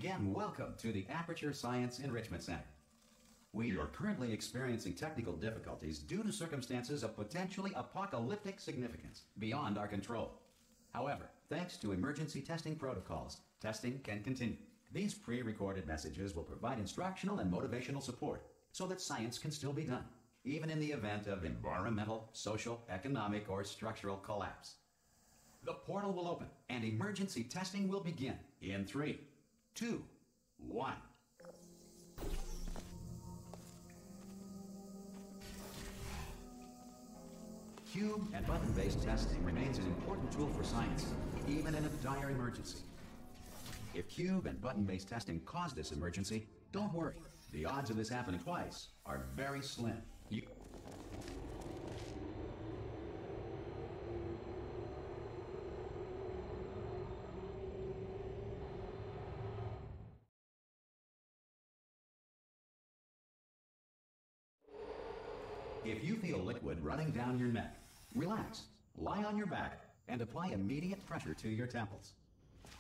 Again, welcome to the Aperture Science Enrichment Center. We are currently experiencing technical difficulties due to circumstances of potentially apocalyptic significance beyond our control. However, thanks to emergency testing protocols, testing can continue. These pre-recorded messages will provide instructional and motivational support so that science can still be done, even in the event of environmental, social, economic, or structural collapse. The portal will open and emergency testing will begin in 3, 2, 1. Cube and button-based testing remains an important tool for science, even in a dire emergency. If cube and button-based testing caused this emergency, don't worry. The odds of this happening twice are very slim. If you feel liquid running down your neck, relax, lie on your back, and apply immediate pressure to your temples.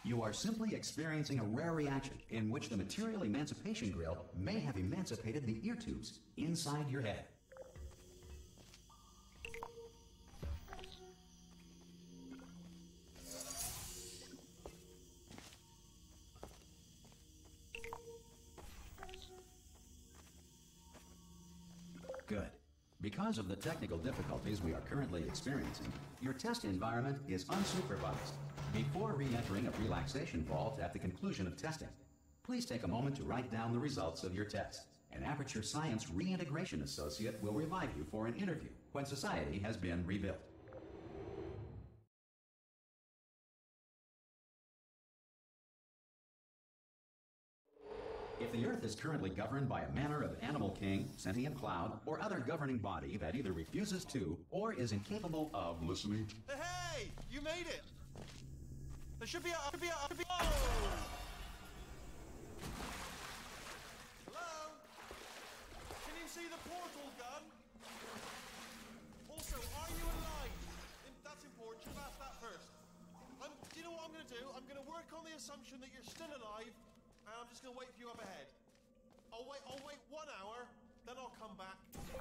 You are simply experiencing a rare reaction in which the material emancipation grill may have emancipated the ear tubes inside your head. Good. Because of the technical difficulties we are currently experiencing, your test environment is unsupervised. Before re-entering a relaxation vault at the conclusion of testing, please take a moment to write down the results of your test. An Aperture Science Reintegration Associate will revive you for an interview when society has been rebuilt. If the Earth is currently governed by a manner of animal king, sentient cloud, or other governing body that either refuses to or is incapable of listening. Hey! You made it! There should be a... Oh! Hello? Can you see the portal gun? Also, are you alive? That's important. Should have asked that first. Do you know what I'm going to do? I'm going to work on the assumption that you're still alive. And I'm just going to wait for you up ahead. I'll wait 1 hour, then I'll come back.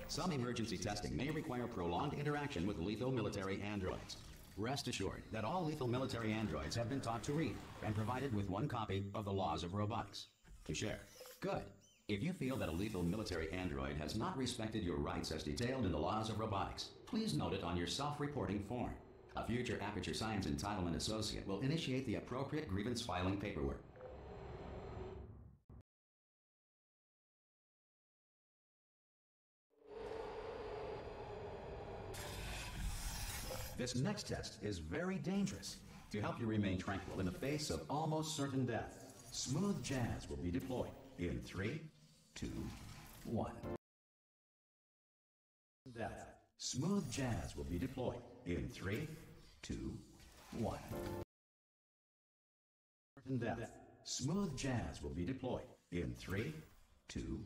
Some emergency testing may require prolonged interaction with lethal military androids. Rest assured that all lethal military androids have been taught to read and provided with one copy of the Laws of Robotics to share. Good. If you feel that a lethal military android has not respected your rights as detailed in the Laws of Robotics, please note it on your self-reporting form. A future Aperture Science Entitlement Associate will initiate the appropriate grievance filing paperwork. This next test is very dangerous. To help you remain tranquil in the face of almost certain death, smooth jazz will be deployed in 3, 2, 1. Death. Smooth jazz will be deployed in 3, 2, 1. Death. Smooth jazz will be deployed in 3, 2,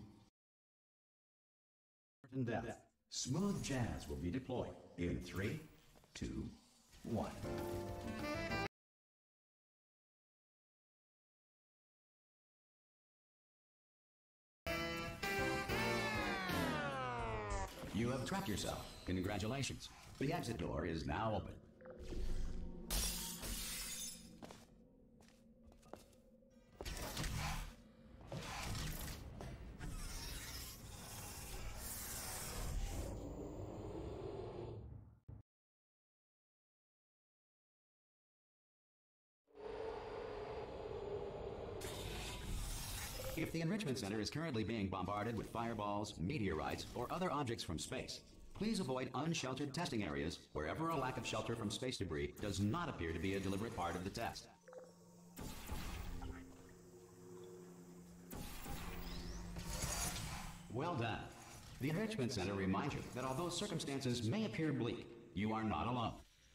1. Death. Smooth jazz will be deployed in 3, 2, 1. You have trapped yourself. Congratulations. The exit door is now open. If the Enrichment Center is currently being bombarded with fireballs, meteorites, or other objects from space, please avoid unsheltered testing areas wherever a lack of shelter from space debris does not appear to be a deliberate part of the test. Well done. The Enrichment Center reminds you that although circumstances may appear bleak, you are not alone.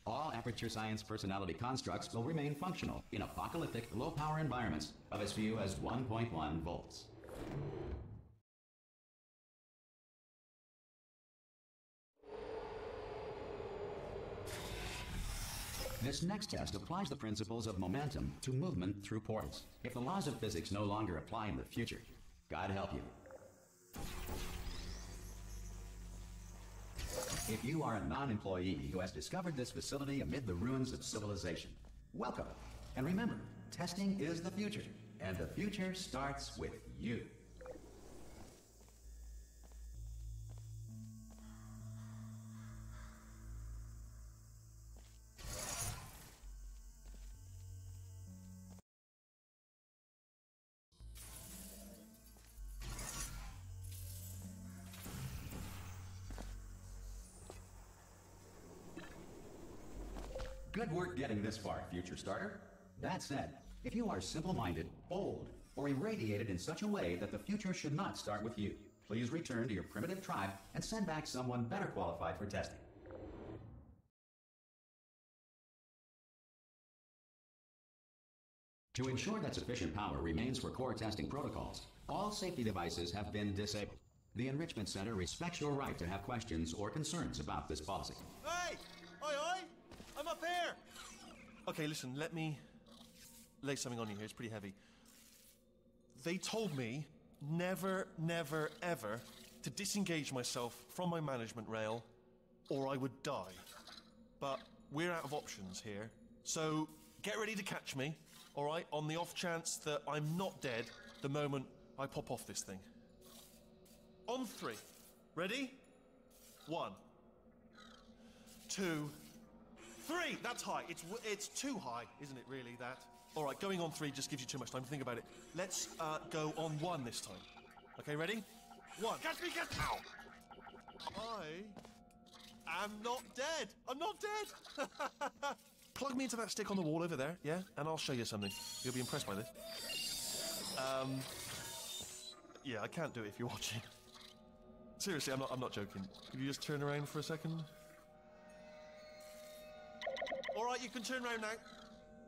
All Aperture Science personality constructs will remain functional in apocalyptic, low-power environments of as few as 1.1 volts. This next test applies the principles of momentum to movement through portals. If the laws of physics no longer apply in the future, God help you. If you are a non-employee who has discovered this facility amid the ruins of civilization, welcome. And remember, testing is the future, and the future starts with you. Good work getting this far, future starter. That said, if you are simple-minded, bold, or irradiated in such a way that the future should not start with you, please return to your primitive tribe and send back someone better qualified for testing. To ensure that sufficient power remains for core testing protocols, all safety devices have been disabled. The Enrichment Center respects your right to have questions or concerns about this policy. Hey! Oi, oi! I'm up here! Okay, listen, let me lay something on you here. It's pretty heavy. They told me never, never, ever to disengage myself from my management rail or I would die. But we're out of options here. So get ready to catch me, all right, on the off chance that I'm not dead the moment I pop off this thing. On 3. Ready? 1, 2, 3! That's high. It's too high, isn't it, really, that? All right, going on 3 just gives you too much time to think about it. Let's go on 1 this time. Okay, ready? 1. Catch me, catch me! Ow! I am not dead. I'm not dead. Plug me into that stick on the wall over there, yeah? And I'll show you something. You'll be impressed by this. Yeah, I can't do it if you're watching. Seriously, I'm not joking. Could you just turn around for a second? All right, you can turn around now.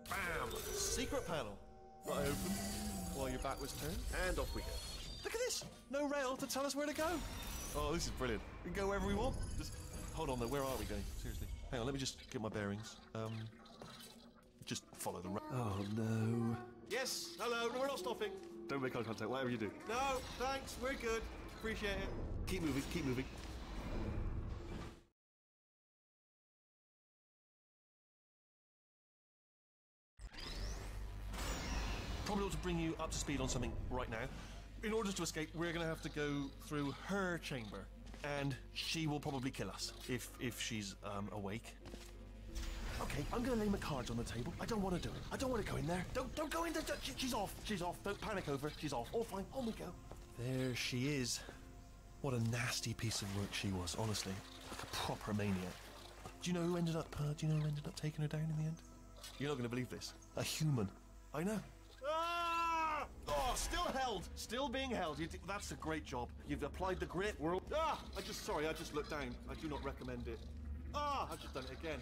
Bam! Secret panel. Right open while your back was turned, and off we go. Look at this! No rail to tell us where to go. Oh, this is brilliant. We can go wherever we want. Just hold on though. Where are we going? Seriously. Hang on. Let me just get my bearings. Just follow the rail. Oh no. Yes. Hello. No, we're not stopping. Don't make eye contact. Whatever you do. No, thanks. We're good. Appreciate it. Keep moving. Keep moving. Probably ought to bring you up to speed on something right now. In order to escape, we're going to have to go through her chamber, and she will probably kill us if she's awake. Okay, I'm going to lay my cards on the table. I don't want to do it. I don't want to go in there. Don't go in there. She's off. She's off. Don't panic over. She's off. All fine. On we go. There she is. What a nasty piece of work she was. Honestly, like a proper maniac. Do you know who ended up? Taking her down in the end? You're not going to believe this. A human. I know. Ah! Oh, still held. Still being held. That's a great job. You've applied the grit. I just looked down. I do not recommend it. I've just done it again.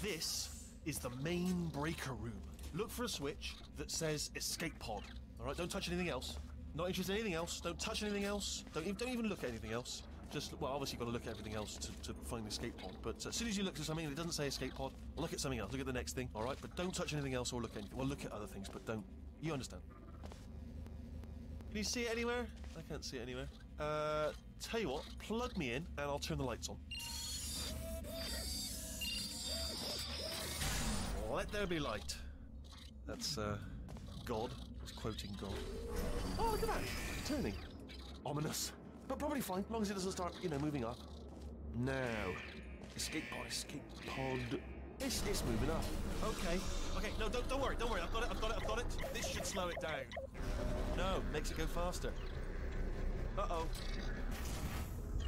This is the main breaker room. Look for a switch that says escape pod. All right, don't touch anything else. Not interested in anything else. Don't touch anything else. Don't even look at anything else. Just, well, obviously you've got to look at everything else to find the escape pod. But as soon as you look at something and it doesn't say escape pod, look at something else. Look at the next thing, all right? But don't touch anything else or look at anything. Well, look at other things, but don't. You understand? Can you see it anywhere? I can't see it anywhere. Tell you what, plug me in and I'll turn the lights on. Let there be light. That's, God. It's quoting God. Oh, look at that. Turning. Ominous. But probably fine, as long as it doesn't start, moving up. Now. Escape pod. It's moving up. Okay. No, don't worry. I've got it. This should slow it down. No, makes it go faster. Uh-oh.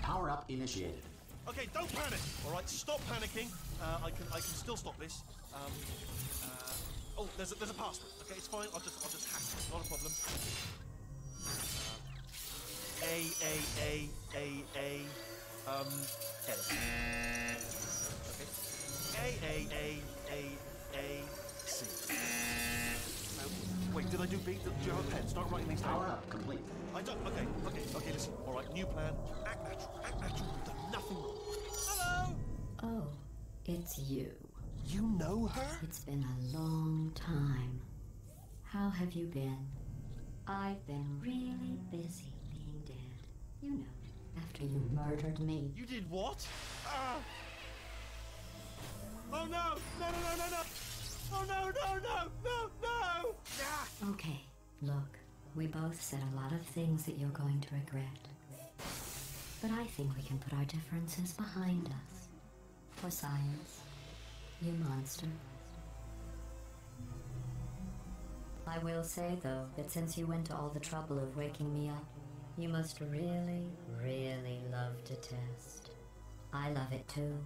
Power up initiated. Okay, don't panic. All right, stop panicking. I can still stop this. Oh, there's a password. Okay, it's fine. I'll just hack it. Not a problem. A. Okay. A. C. Wait, did I do B? Do you have a pen? Start writing these down. Power up, complete. I don't. Okay. Listen. All right, new plan. Act natural. We've done nothing wrong. Hello. Oh, It's you. You know her? It's been a long time. How have you been? I've been really busy being dead. You know, after you murdered me. You did what? Ah! Oh no! No, no, no, no, no! Oh no, no, no, no, no! Ah! Okay, look, we both said a lot of things that you're going to regret. But I think we can put our differences behind us. For science, you monster. I will say, though, that since you went to all the trouble of waking me up, you must really, really love to test. I love it too.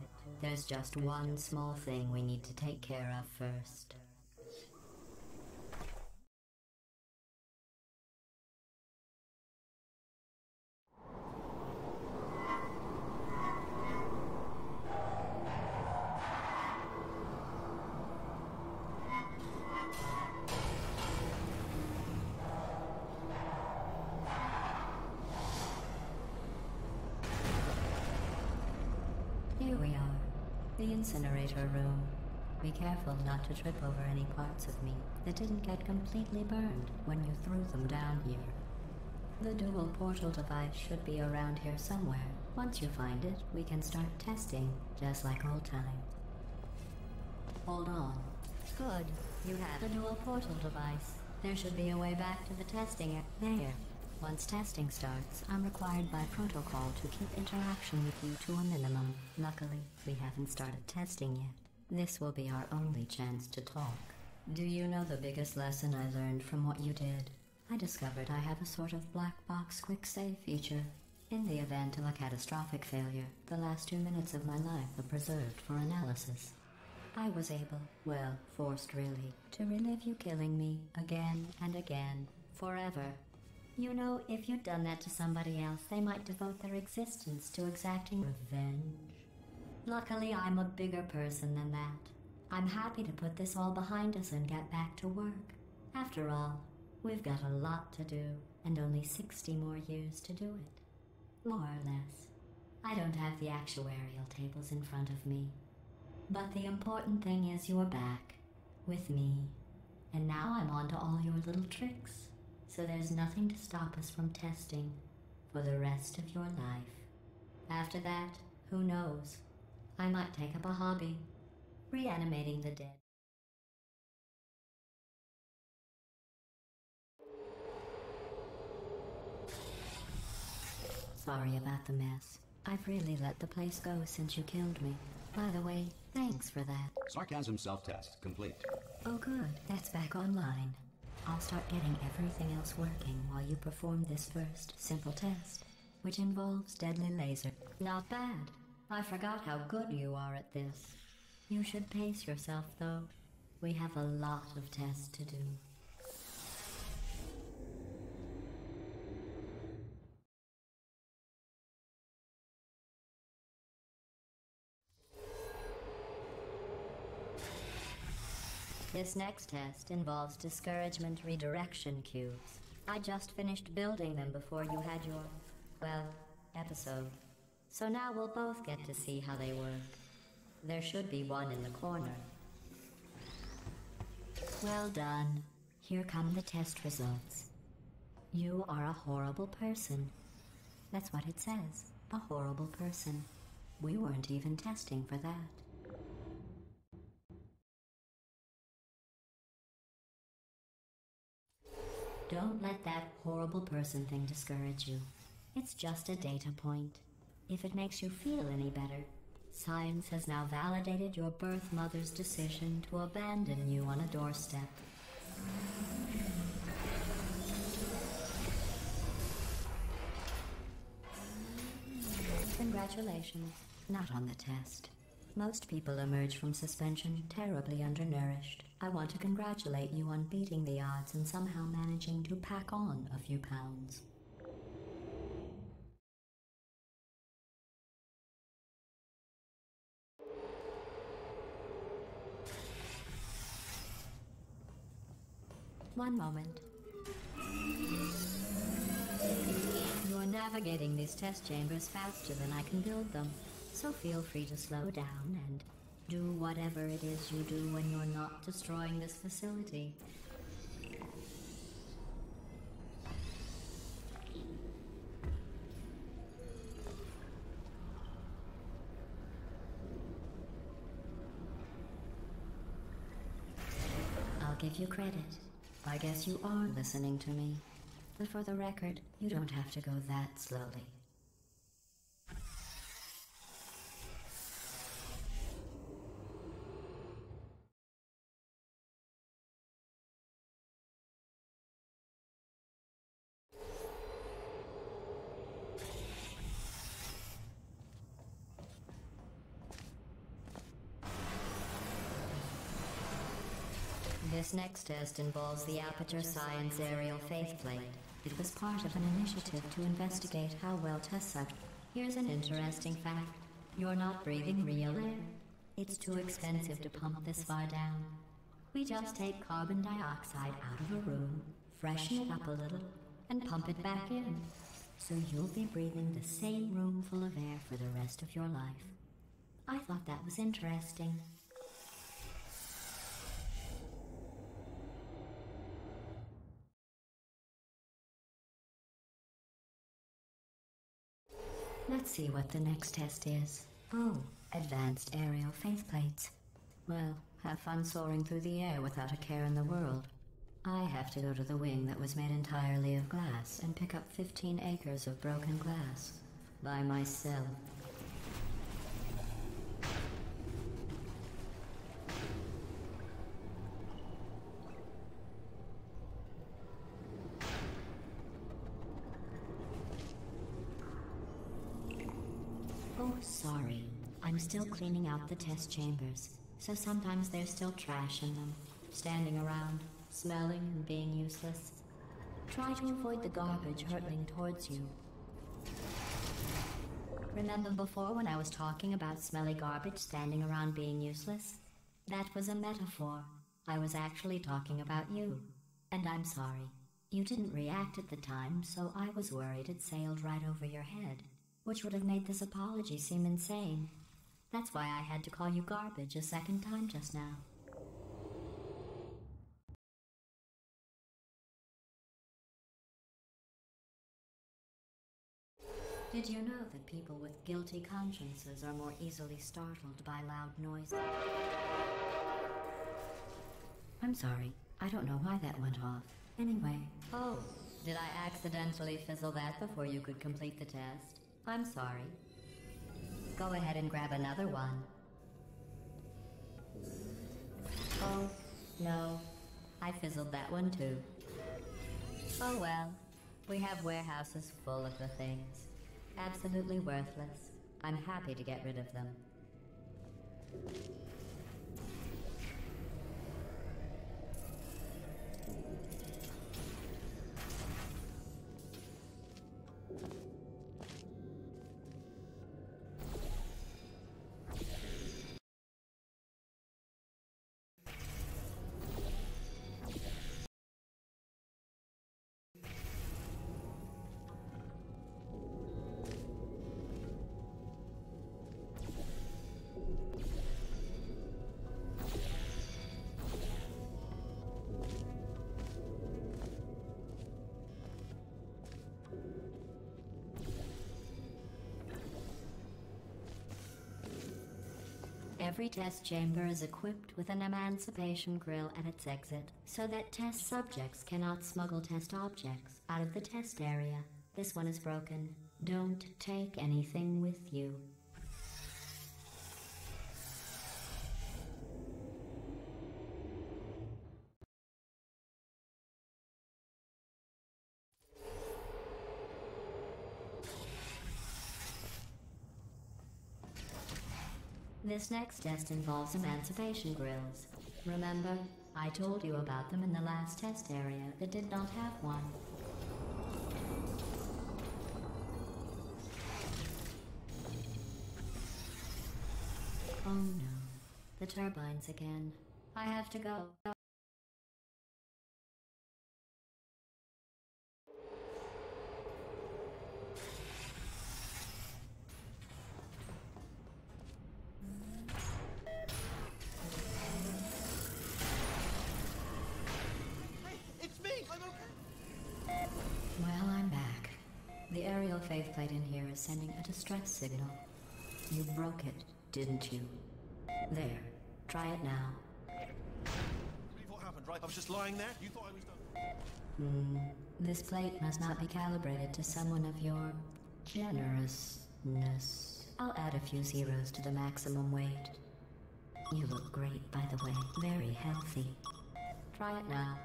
There's just one small thing we need to take care of first. Here we are, the incinerator room. Be careful not to trip over any parts of me that didn't get completely burned when you threw them down here. The dual portal device should be around here somewhere. Once you find it, we can start testing, just like old times. Hold on. Good. You have the dual portal device. There should be a way back to the testing there. Once testing starts, I'm required by protocol to keep interaction with you to a minimum. Luckily, we haven't started testing yet. This will be our only chance to talk. Do you know the biggest lesson I learned from what you did? I discovered I have a sort of black box quick save feature. In the event of a catastrophic failure, the last 2 minutes of my life are preserved for analysis. I was able, well, forced really, to relive you killing me again and again, forever. You know, if you'd done that to somebody else, they might devote their existence to exacting revenge. Luckily, I'm a bigger person than that. I'm happy to put this all behind us and get back to work. After all, we've got a lot to do, and only 60 more years to do it. More or less. I don't have the actuarial tables in front of me. But the important thing is you're back, with me. And now I'm on to all your little tricks. So there's nothing to stop us from testing for the rest of your life. After that, who knows? I might take up a hobby, reanimating the dead. Sorry about the mess. I've really let the place go since you killed me. By the way, thanks for that. Sarcasm self-test complete. Oh good, that's back online. I'll start getting everything else working while you perform this first simple test, which involves deadly laser. Not bad. I forgot how good you are at this. You should pace yourself, though. We have a lot of tests to do. This next test involves discouragement redirection cubes. I just finished building them before you had your, well, episode. So now we'll both get to see how they work. There should be one in the corner. Well done. Here come the test results. You are a horrible person. That's what it says. A horrible person. We weren't even testing for that. Don't let that horrible person thing discourage you. It's just a data point. If it makes you feel any better, science has now validated your birth mother's decision to abandon you on a doorstep. Congratulations. Not on the test. Most people emerge from suspension terribly undernourished. I want to congratulate you on beating the odds and somehow managing to pack on a few pounds. One moment. You're navigating these test chambers faster than I can build them, so feel free to slow down and Do whatever it is you do when you're not destroying this facility. I'll give you credit. I guess you are listening to me. But for the record, you don't have to go that slowly. This next test involves the Aperture Science aerial faceplate. It was part of an initiative to investigate how well test subjects. Here's an interesting fact. You're not breathing real air. It's too expensive to pump this far down. We just take carbon dioxide out of a room, freshen it up a little, and pump it back in. So you'll be breathing the same room full of air for the rest of your life. I thought that was interesting. Let's see what the next test is. Oh, advanced aerial faceplates. Well, have fun soaring through the air without a care in the world. I have to go to the wing that was made entirely of glass and pick up 15 acres of broken glass. By myself. Oh, sorry. I'm still cleaning out the test chambers, so sometimes there's still trash in them, standing around, smelling and being useless. Try to avoid the garbage hurtling towards you. Remember before when I was talking about smelly garbage standing around being useless? That was a metaphor. I was actually talking about you. And I'm sorry. You didn't react at the time, so I was worried it sailed right over your head, which would have made this apology seem insane. That's why I had to call you garbage a second time just now. Did you know that people with guilty consciences are more easily startled by loud noises? I'm sorry. I don't know why that went off. Anyway. Oh, did I accidentally fizzle that before you could complete the test? I'm sorry. Go ahead and grab another one. Oh, no. I fizzled that one too. Oh well. We have warehouses full of the things. Absolutely worthless. I'm happy to get rid of them. Every test chamber is equipped with an emancipation grill at its exit, so that test subjects cannot smuggle test objects out of the test area. This one is broken. Don't take anything with you. This next test involves emancipation grills. Remember, I told you about them in the last test area that did not have one. Oh no, the turbines again. I have to go. faceplate in here is sending a distress signal. You broke it, didn't you? There. Try it now. Believe what happened, right? I was just lying there. You thought I was done. This plate must not be calibrated to someone of your generousness. I'll add a few zeros to the maximum weight. You look great, by the way. Very healthy. Try it now.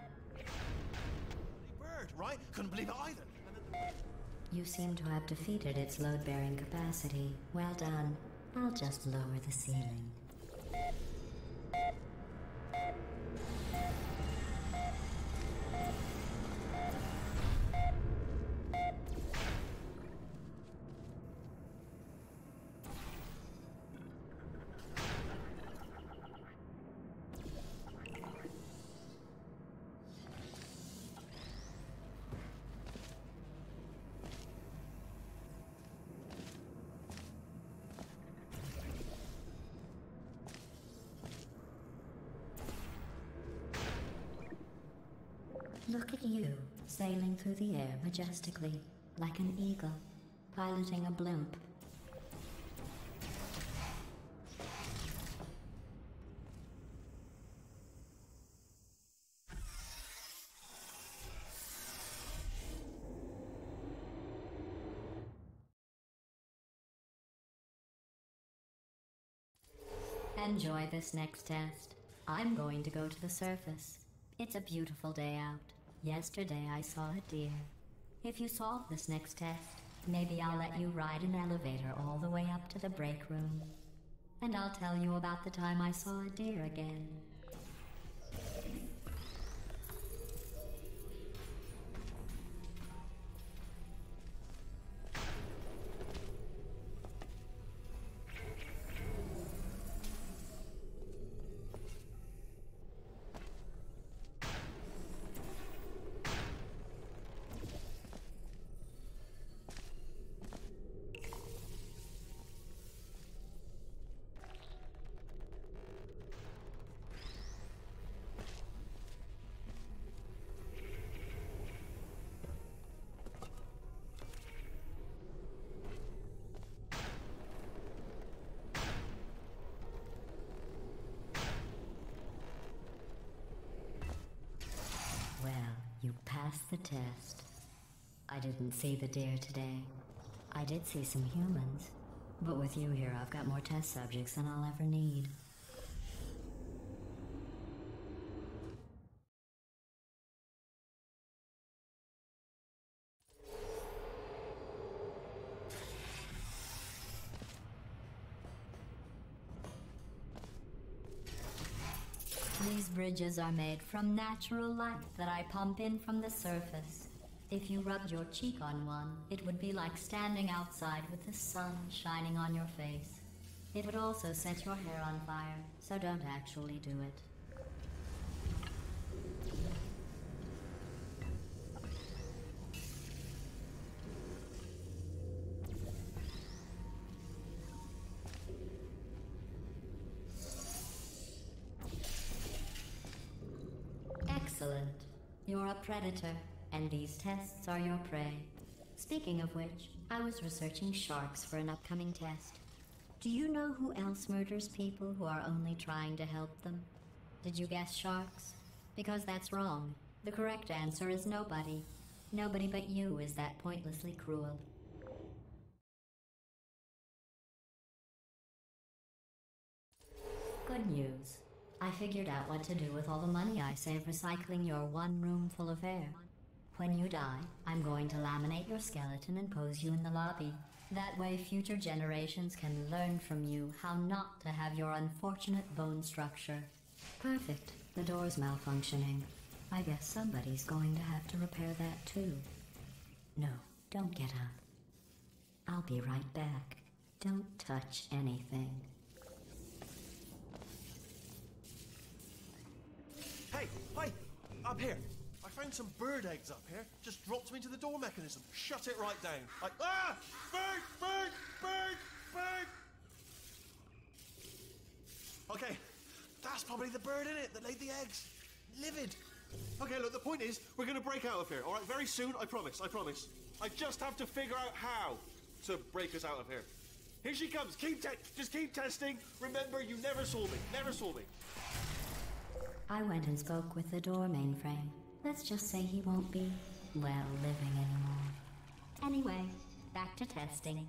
Bird, right? Couldn't believe it either. You seem to have defeated its load-bearing capacity. Well done. I'll just lower the ceiling. Look at you, sailing through the air majestically, like an eagle, piloting a blimp. Enjoy this next test. I'm going to go to the surface. It's a beautiful day out. Yesterday I saw a deer. If you solve this next test, maybe I'll let you ride an elevator all the way up to the break room. And I'll tell you about the time I saw a deer again. You passed the test. I didn't see the deer today. I did see some humans. But with you here, I've got more test subjects than I'll ever need. These bridges are made from natural light that I pump in from the surface. If you rubbed your cheek on one, it would be like standing outside with the sun shining on your face. It would also set your hair on fire, so don't actually do it. Excellent. You're a predator, and these tests are your prey. Speaking of which, I was researching sharks for an upcoming test. Do you know who else murders people who are only trying to help them? Did you guess sharks? Because that's wrong. The correct answer is nobody. Nobody but you is that pointlessly cruel. Good news. I figured out what to do with all the money I save recycling your one room full of air. When you die, I'm going to laminate your skeleton and pose you in the lobby. That way future generations can learn from you how not to have your unfortunate bone structure. Perfect. The door's malfunctioning. I guess somebody's going to have to repair that too. No, don't get up. I'll be right back. Don't touch anything. Hey, hi! Up here. I found some bird eggs up here. Just dropped them into the door mechanism. Shut it right down. Ah! Bird! Bird! Bird! Bird! Okay, that's probably the bird in it that laid the eggs. Livid. Okay, look, the point is, we're gonna break out of here, alright? Very soon, I promise, I promise. I just have to figure out how to break us out of here. Here she comes, just keep testing. Remember, you never saw me, never saw me. I went and spoke with the door mainframe. Let's just say he won't be, well, living anymore. Anyway, back to testing.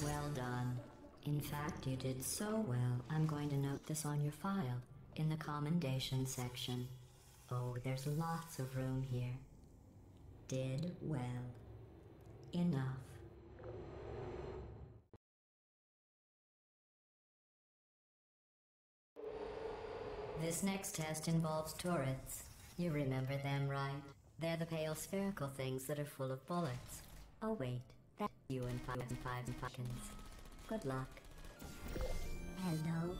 Well done. In fact, you did so well, I'm going to note this on your file, in the commendation section. Oh, there's lots of room here. Did well. Enough. This next test involves turrets. You remember them, right? They're the pale spherical things that are full of bullets. Oh wait, that's you and five seconds. Good luck. Hello?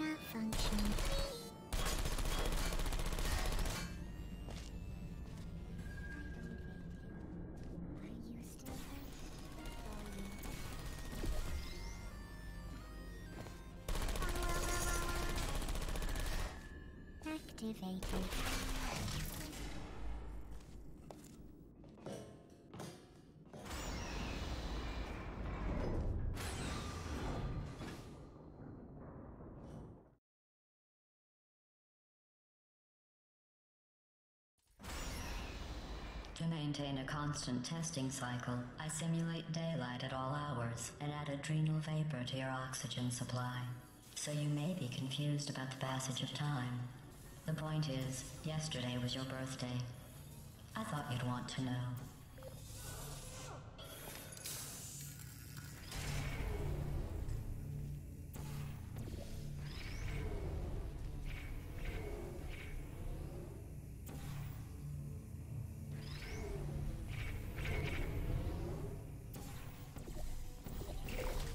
Malfunction. Are you still hurt? Activated. To maintain a constant testing cycle, I simulate daylight at all hours and add adrenal vapor to your oxygen supply. So you may be confused about the passage of time. The point is, yesterday was your birthday. I thought you'd want to know.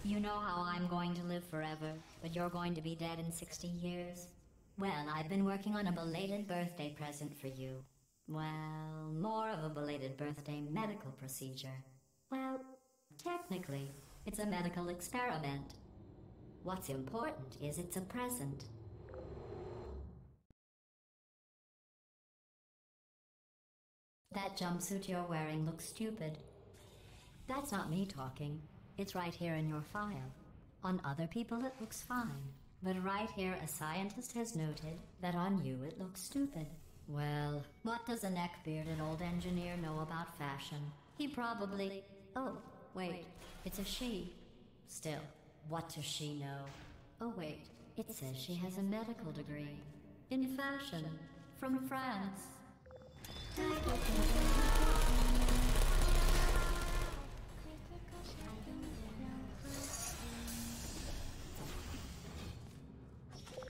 You know how I'm going to live forever, but you're going to be dead in 60 years? Well, I've been working on a belated birthday present for you. Well, more of a belated birthday medical procedure. Well, technically, it's a medical experiment. What's important is it's a present. That jumpsuit you're wearing looks stupid. That's not me talking. It's right here in your file. On other people it looks fine. But right here a scientist has noted that on you it looks stupid. Well, what does a neckbearded old engineer know about fashion? He probably... Oh, wait, it's a she. Still, what does she know? Oh wait, it says she has a medical degree. In fashion. From France.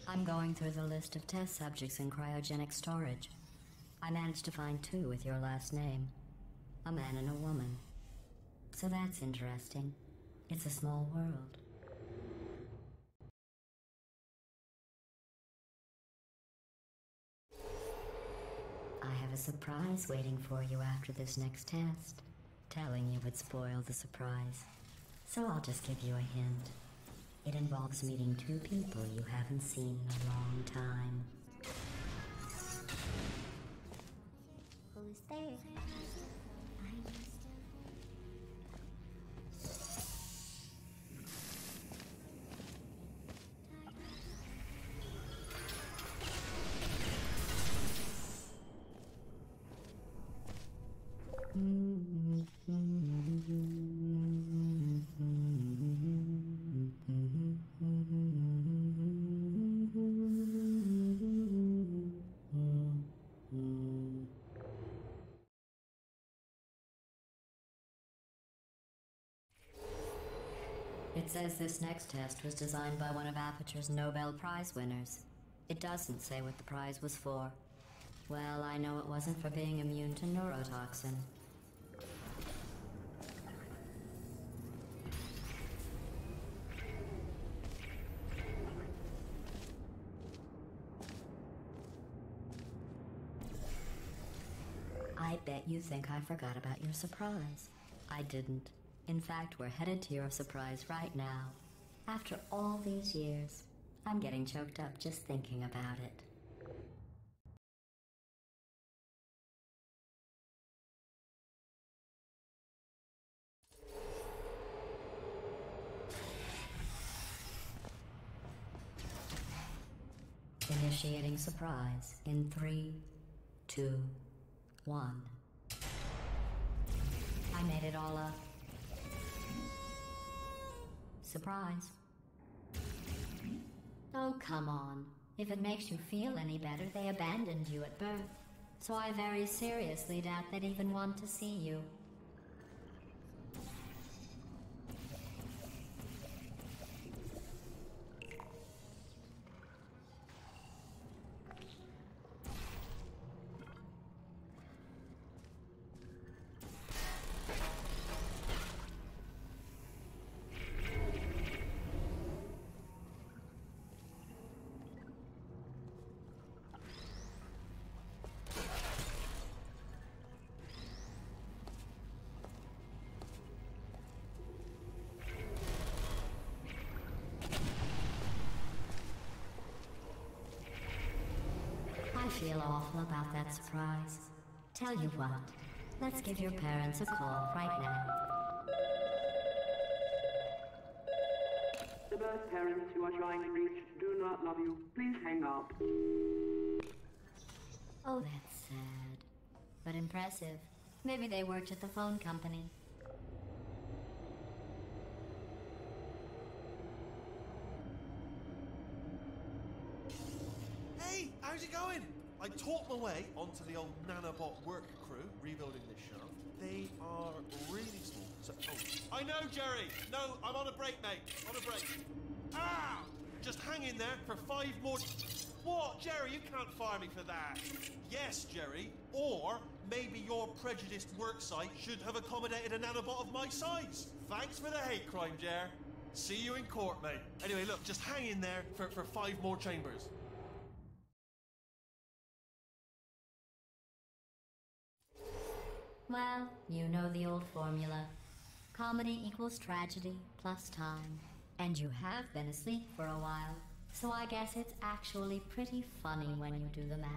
I'm going through the list of test subjects in cryogenic storage. I managed to find 2 with your last name. A man and a woman. So that's interesting. It's a small world. I have a surprise waiting for you after this next test. Telling you would spoil the surprise. So I'll just give you a hint. It involves meeting 2 people you haven't seen in a long time. Who's there? Are you It says this next test was designed by one of Aperture's Nobel Prize winners. It doesn't say what the prize was for. Well, I know it wasn't for being immune to neurotoxin. I bet you think I forgot about your surprise. I didn't. In fact, we're headed to your surprise right now. After all these years, I'm getting choked up just thinking about it. Initiating surprise in 3, 2, 1. I made it all up. Surprise. Oh, come on. If it makes you feel any better, they abandoned you at birth. So I very seriously doubt they'd even want to see you. I feel awful about that surprise. Tell you what, let's give your parents a call right now. The birth parents you are trying to reach do not love you. Please hang up. Oh, that's sad. But impressive. Maybe they worked at the phone company. Hey, how's it going? I talked my way onto the old nanobot work crew rebuilding this shaft. They are really small. So, I know, Jerry. No, I'm on a break, mate. On a break. Ah! Just hang in there for 5 more. What, Jerry? You can't fire me for that. Yes, Jerry. Or maybe your prejudiced work site should have accommodated a nanobot of my size. Thanks for the hate crime, Jer. See you in court, mate. Anyway, look, just hang in there for 5 more chambers. Well, you know the old formula. Comedy equals tragedy plus time. And you have been asleep for a while, so I guess it's actually pretty funny when you do the math.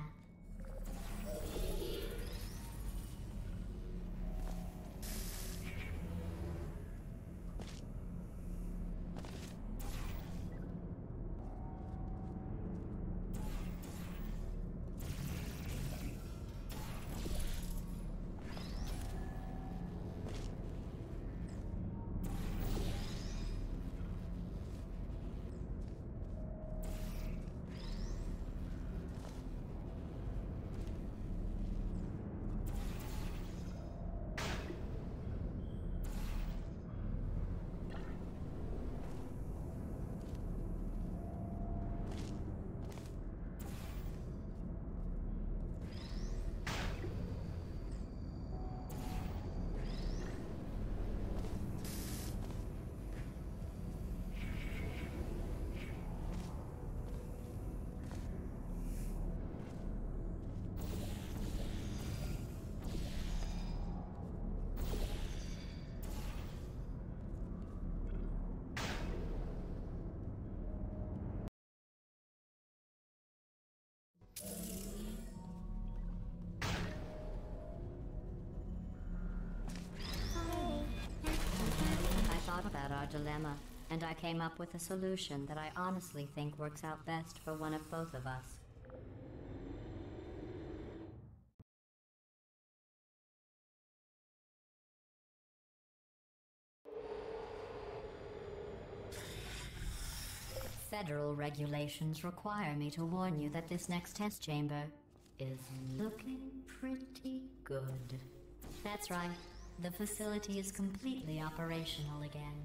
About our dilemma, and I came up with a solution that I honestly think works out best for one of both of us. Federal regulations require me to warn you that this next test chamber is looking pretty good. That's right. The facility is completely operational again.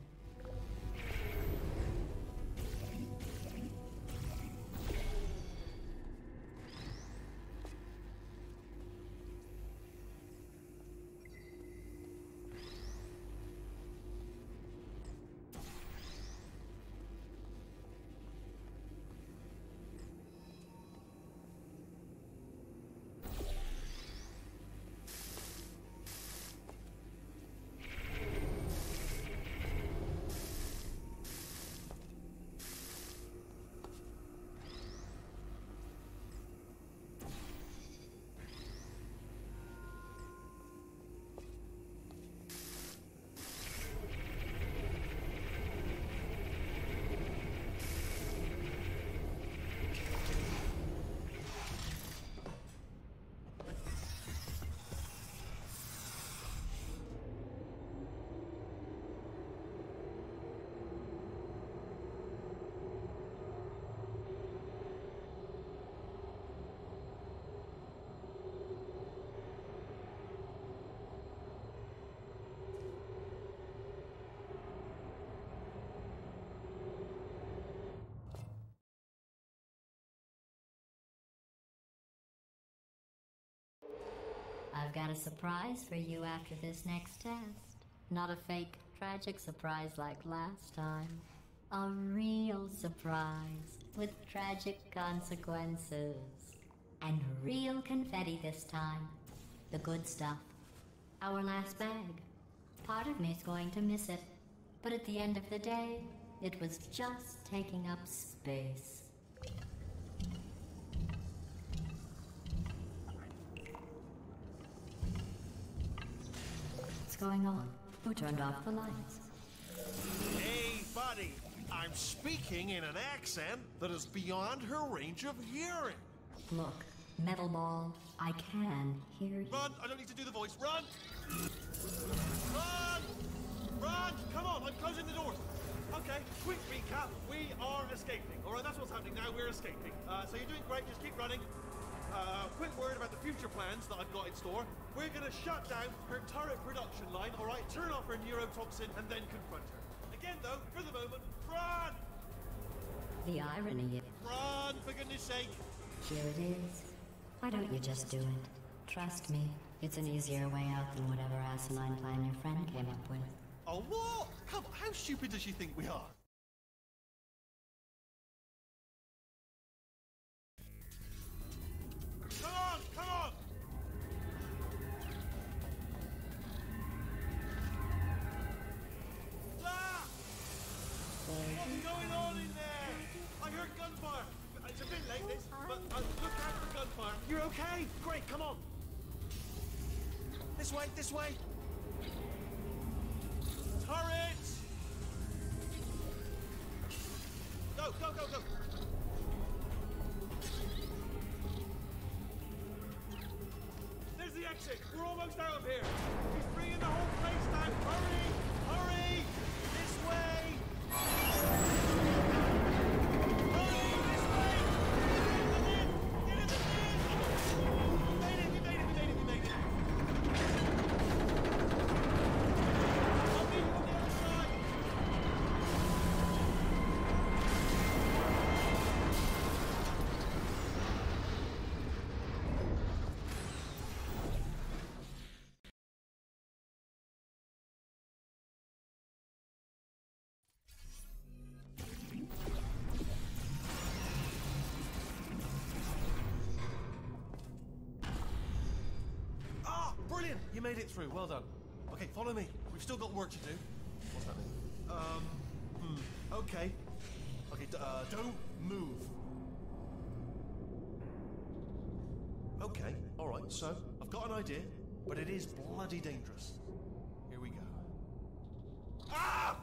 I've got a surprise for you after this next test. Not a fake, tragic surprise like last time. A real surprise with tragic consequences. And real confetti this time. The good stuff. Our last bag. Part of me's going to miss it. But at the end of the day, it was just taking up space. What's going on? Who turned off the lights? Hey, buddy. I'm speaking in an accent that is beyond her range of hearing. Look, Metal Ball, I can hear you. Run! I don't need to do the voice. Run! Run! Run! Come on, I'm closing the doors. Okay, quick recap. We are escaping. All right, that's what's happening now. We're escaping. So you're doing great. Just keep running. Quick word about the future plans that I've got in store. We're going to shut down her turret production line, all right? Turn off her neurotoxin and then confront her. Again, though, for the moment, run! The irony is... Run, for goodness sake! Here it is. Why don't you just do it? Trust me, it's an easier way out than whatever asinine plan your friend came up with. Oh, what? Come on, how stupid does she think we are? Come on, come on! Ah! What's going on in there? I heard gunfire. It's a bit late, this, but look out for gunfire. You're okay? Great, come on. This way, this way. Turrets! Go, go, go, go. There's the exit. We're almost out of here. He's bringing the whole place down. Hurry! Hurry! This way! Hurry! This way! Get in the bin! We made it! We made it! We made it! We made it! I'll meet you on the other side! Brilliant! You made it through. Well done. Okay, follow me. We've still got work to do. What's happening? Okay. Okay, don't move. Okay, alright, so, I've got an idea, but it is bloody dangerous. Here we go. Ah!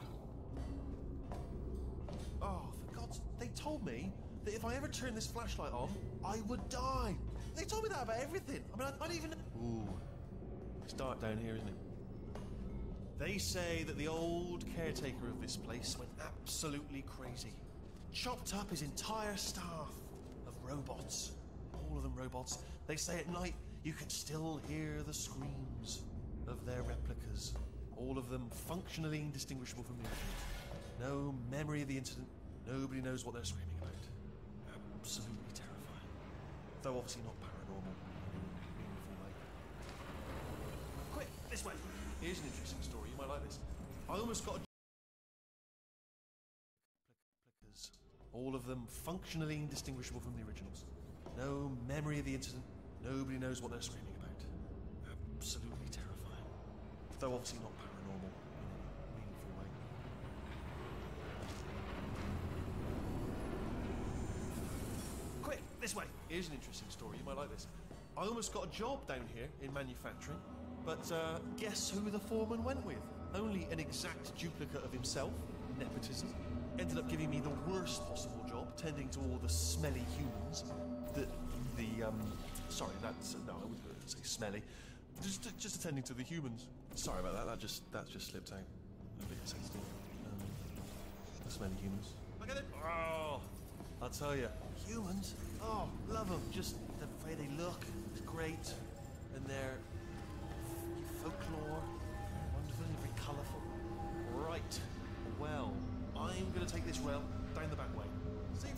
Oh, for God's... They told me that if I ever turn this flashlight on, I would die. They told me that about everything. I mean, I don't even... Ooh. It's dark down here, isn't it? They say that the old caretaker of this place went absolutely crazy. Chopped up his entire staff of robots. All of them robots. They say at night you can still hear the screams of their replicas. All of them functionally indistinguishable from the originals. No memory of the incident. Nobody knows what they're screaming about. Absolutely terrifying. Though obviously not paranormal. Quick, this way. Here's an interesting story. You might like this. I almost got a... replicas. All of them functionally indistinguishable from the originals. No memory of the incident. Nobody knows what they're screaming about. Absolutely terrifying. Though obviously not paranormal in any meaningful way. Quick, this way. Here's an interesting story. You might like this. I almost got a job down here in manufacturing. But guess who the foreman went with? Only an exact duplicate of himself, nepotism. Ended up giving me the worst possible job, tending to all the smelly humans. Sorry, that's no, I wouldn't say smelly. Just attending to the humans. Sorry about that. That just slipped out. A bit sensitive. The smelly humans. Look at it. Oh, I'll tell you, humans. Oh, love them. Just the way they look is great, and they're folklore, wonderful and very colourful. Right, well, I'm going to take this rail down the back way. See?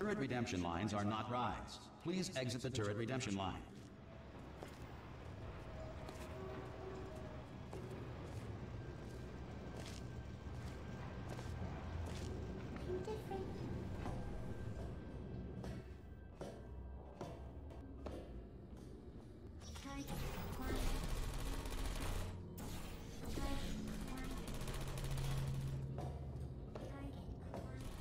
Turret redemption lines are not rides. Please exit the turret redemption line. Different. Target acquired. Target acquired. Target acquired.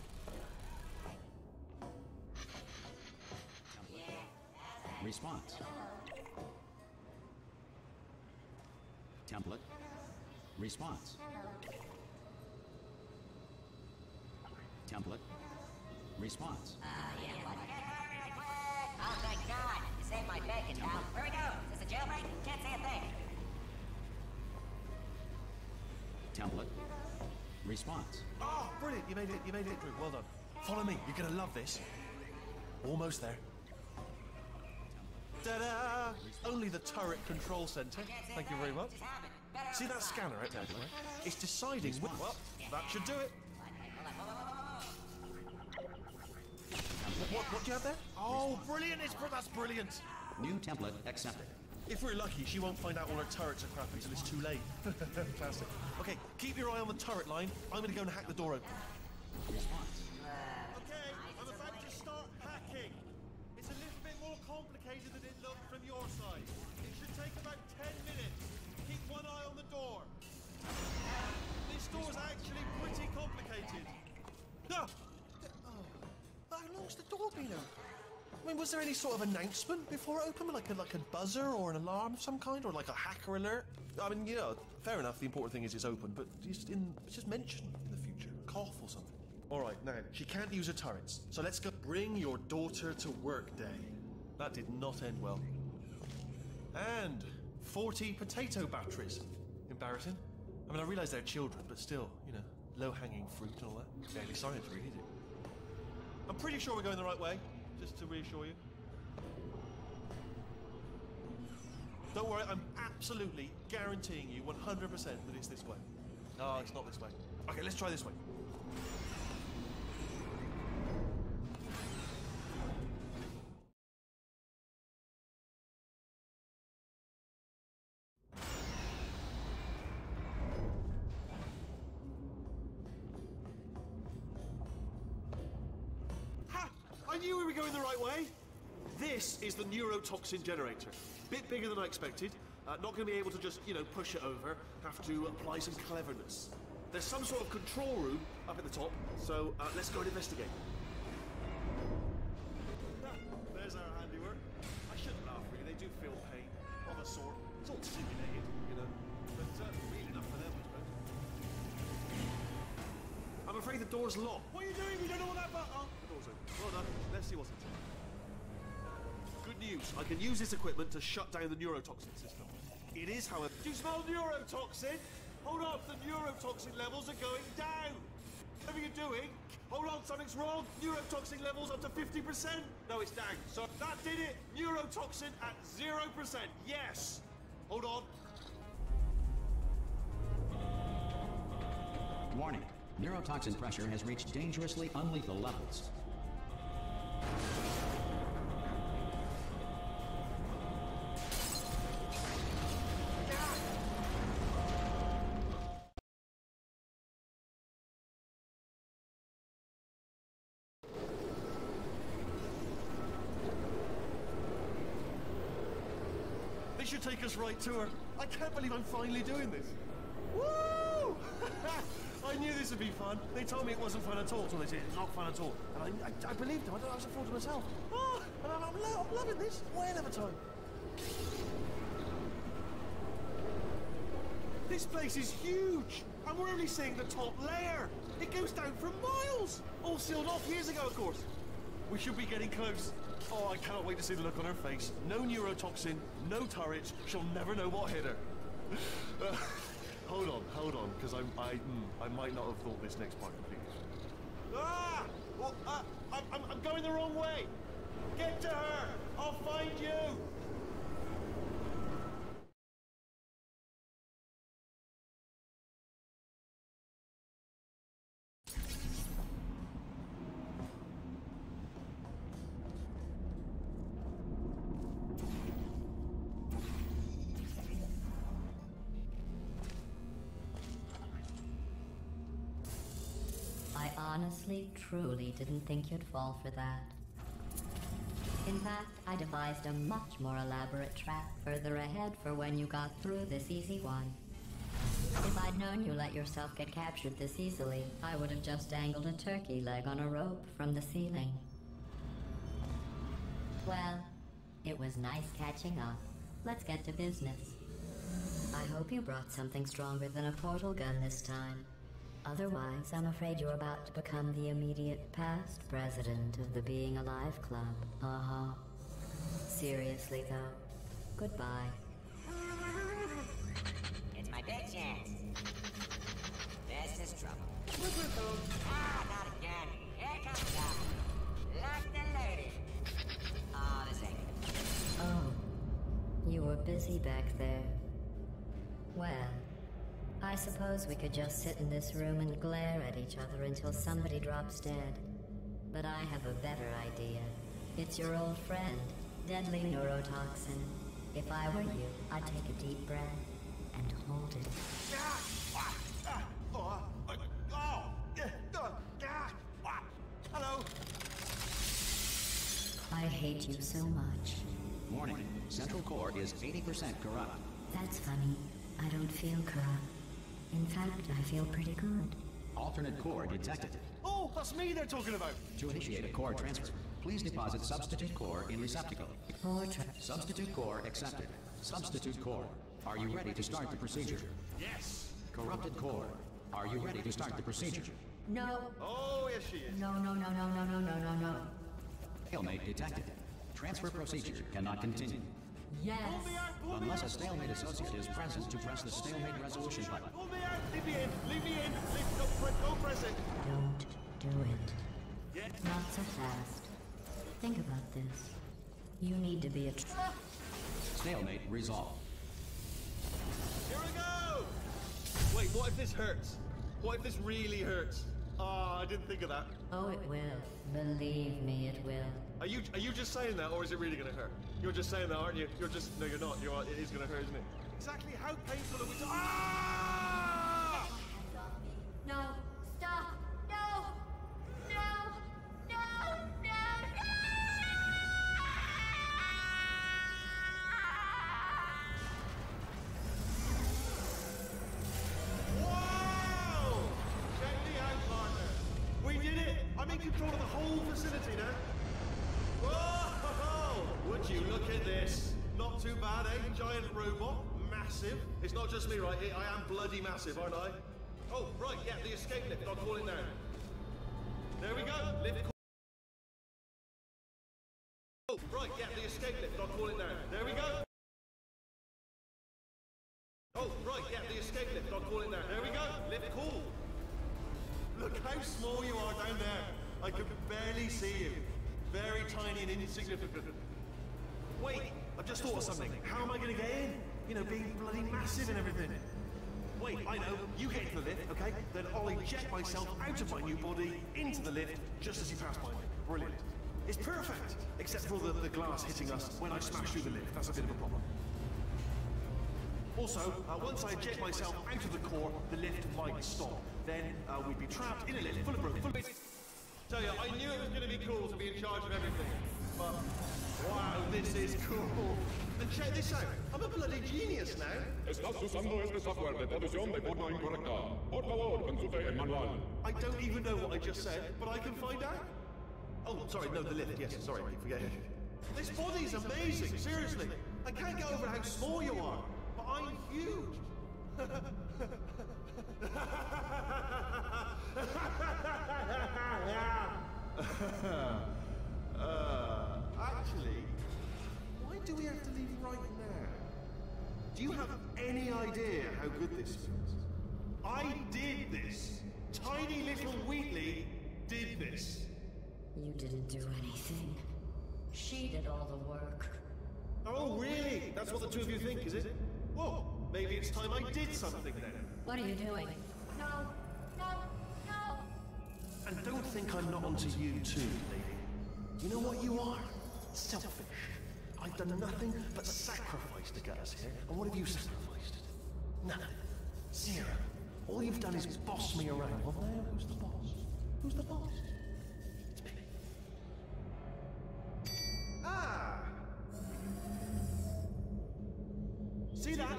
Response. Template. Response. Template. Response. Oh, thank God! You saved my bacon, pal. Where we go? Is this a jailbreak? Can't say a thing. Template. Response. Oh, brilliant! You made it through. Well done. Follow me. You're gonna love this. Almost there. Ta-da! Only the turret control center. Thank you very much. See that scanner out there? It's deciding which... Well, that should do it. What do you have there? Oh, brilliant! That's brilliant. New template accepted. If we're lucky, she won't find out all her turrets are crappy, so it's too late. Fantastic. Okay, keep your eye on the turret line. I'm gonna go and hack the door open. Response. Okay, I'm about to start hacking. It's a little bit more complicated than it looked from your side. It should take about 10 minutes. Keep one eye on the door. This door's actually pretty complicated. No! How long's the door been open? I mean, was there any sort of announcement before it opened? Like a buzzer or an alarm of some kind? Or like a hacker alert? I mean, you know, fair enough, the important thing is it's open, but just mention in the future. Cough or something. Alright, now, she can't use her turrets, so let's go. Bring your daughter to work day. That did not end well. And 40 potato batteries. Embarrassing. I mean, I realise they're children, but still, you know, low-hanging fruit and all that. Barely science, really, is it? I'm pretty sure we're going the right way, just to reassure you. Don't worry, I'm absolutely guaranteeing you 100% that it's this way. No, it's not this way. Okay, let's try this way. I knew we were going the right way. This is the neurotoxin generator. Bit bigger than I expected. Not going to be able to just, you know, push it over. Have to apply some cleverness. There's some sort of control room up at the top, so let's go and investigate. There's our handiwork. I shouldn't laugh, really. They do feel pain of a sort. It's all simulated, you know. But real enough for them, I suppose. I'm afraid the door's locked. What are you doing? We don't know what that button. The door's open. Well done. Let's see what's inside. Good news. I can use this equipment to shut down the neurotoxin system. It is, however... Do you smell neurotoxin? Hold on, the neurotoxin levels are going down. Whatever you're doing, hold on, something's wrong. Neurotoxin levels up to 50%. No, it's down. So that did it. Neurotoxin at 0%. Yes. Hold on. Warning. Neurotoxin pressure has reached dangerously unlethal levels. This should take us right to her. I can't believe I'm finally doing this. Woo! I knew this would be fun. They told me it wasn't fun at all, so they said it's not fun at all. And I believed them. I was a fool to myself. Oh, and I'm loving this. Way of a time. This place is huge, and we're only seeing the top layer. It goes down for miles. All sealed off years ago, of course. We should be getting close. Oh, I cannot wait to see the look on her face. No neurotoxin, no turret. She'll never know what hit her. Hold on, because I might not have thought this next part completely. Ah! Well, I'm going the wrong way. Get to her. I'll find you. I honestly, truly didn't think you'd fall for that. In fact, I devised a much more elaborate trap further ahead for when you got through this easy one. If I'd known you let yourself get captured this easily, I would have just dangled a turkey leg on a rope from the ceiling. Well, it was nice catching up. Let's get to business. I hope you brought something stronger than a portal gun this time. Otherwise, I'm afraid you're about to become the immediate past president of the Being Alive Club. Uh-huh. Seriously, though, goodbye. It's my big chance. This is trouble. Ah, not again. Here comes trouble. Locked and loaded. Oh, this ain't good. Oh, you were busy back there. Well, I suppose we could just sit in this room and glare at each other until somebody drops dead. But I have a better idea. It's your old friend, deadly neurotoxin. If I were you, I'd take a deep breath and hold it. Hello. I hate you so much. Warning, central core is 80% corrupt. That's funny. I don't feel corrupt. In fact, I feel pretty good. Alternate core detected. Oh, that's me they're talking about. To initiate a core transfer, please deposit substitute core in receptacle. Substitute core accepted. Substitute core, are you ready to start the procedure? Yes. Corrupted core, are you ready to start the procedure? No. Oh, yes she is. No. Stalemate detected. Transfer procedure cannot continue. Yes. Pull me out, pull me Unless out. a stalemate associate is present to press the stalemate resolution button. Pull me out. Leave me in. Leave me in. Don't press it. Don't do it. Yeah. Not so fast. Think about this. You need to be a... Stalemate resolved. Here we go. Wait, what if this hurts? What if this really hurts? Ah, I didn't think of that. Oh, it will. Believe me, it will. Are you just saying that, or is it really gonna hurt? You're just saying that, aren't you? You're just no, you're not. It is gonna hurt, isn't it? Exactly how painful are we? Ah! No! Stop! No! Wow! Check me out, partner. We did it. I'm in control of the whole facility now. Whoa! Would you look at this? Not too bad, eh? Giant robot, massive. It's not just me, right? I am bloody massive, aren't I? Oh, right, yeah, the escape lift. I'll call it now. There we go. Lift. Oh, right, yeah, the escape lift. I'll call it now. There we go. Oh, right, yeah, the escape lift. I'll call it now. There we go. Lift cool. Look how small you are down there. I can barely see you. Very tiny and insignificant. Wait, I've just thought of something. How am I going to get in? You know, being bloody massive and everything. Wait, I know. You get into the lift, okay? Then I'll eject myself out of my new body into the lift just as you pass by me. Brilliant. It's perfect, except for the glass hitting us when I smash through the lift. That's a bit of a problem. Also, once I eject myself out of the core, the lift might stop. Then we'd be trapped in a lift full of broken. Tell you, I knew it was going to be cool to be in charge of everything. But, wow, this is cool. And check this out. I'm a bloody genius now. Estás usando este software de traducción de forma incorrecta. Por favor, consulte el manual. I don't even know what I just said, but I can find out. Oh, sorry, no, the lift. Yes, sorry, I keep forgetting. This body's amazing, seriously. I can't get over how small you are, but I'm huge. Actually, why do we have to leave right now? Do you have any idea how good this feels? I did this. Tiny little Wheatley did this. You didn't do anything. She did all the work. Oh, really? That's what the two of you think, is it? Well, maybe it's time I did something then. What are you doing? No! And don't think I'm not onto you too, lady. You know what you are? Selfish. I've done nothing but sacrifice to get us here. And what have you sacrificed? Nothing. Zero. All you've done is boss me around. Well, now who's the boss? See that?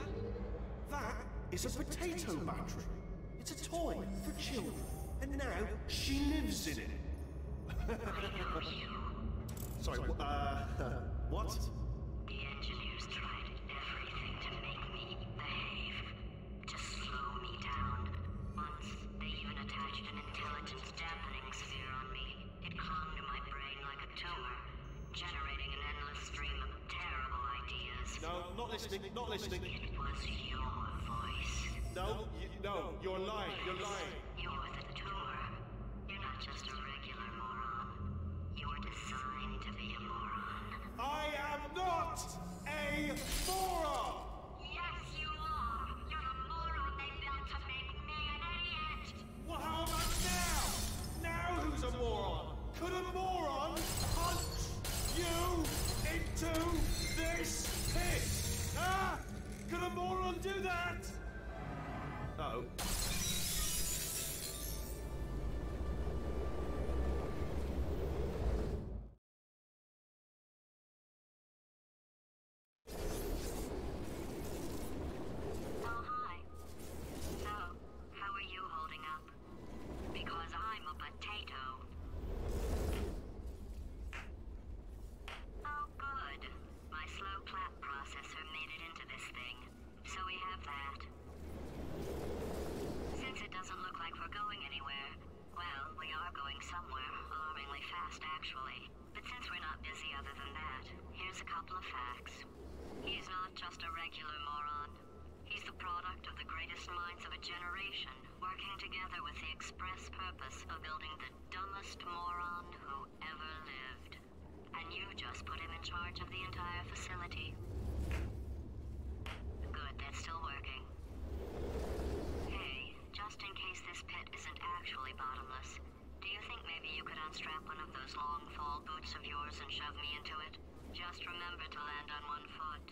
That is a potato battery. It's a toy for children. And now she lives in it. Sorry, what? The engineers tried everything to make me behave, to slow me down. Once, they even attached an intelligence dampening sphere on me. It clung to my brain like a tumor, generating an endless stream of terrible ideas. No, not listening, not listening. It was your voice. No, no, you're lying, you're lying. You're the tumor. You're not just a regular moron. You're designed to be a moron. I am not a moron! Yes, you are. You're the moron they built to make me an idiot. Well, how about now? Now who's a moron? Could a moron punch you into this pit? Ah! Could a moron do that? Uh-oh. Oh, hi. So, how are you holding up? Because I'm a potato. Oh, good. My slow clap processor made it into this thing. So we have that. Since it doesn't look like we're going anywhere, well, we are going somewhere, alarmingly fast actually. But since we're not busy other than that, here's a couple of facts. He's not just a regular moron. He's the product of the greatest minds of a generation, working together with the express purpose of building the dumbest moron who ever lived. And you just put him in charge of the entire facility. Good, that's still working. Hey, just in case this pit isn't actually bottomless, do you think maybe you could unstrap one of those long fall boots of yours and shove me into it? Just remember to land on one foot.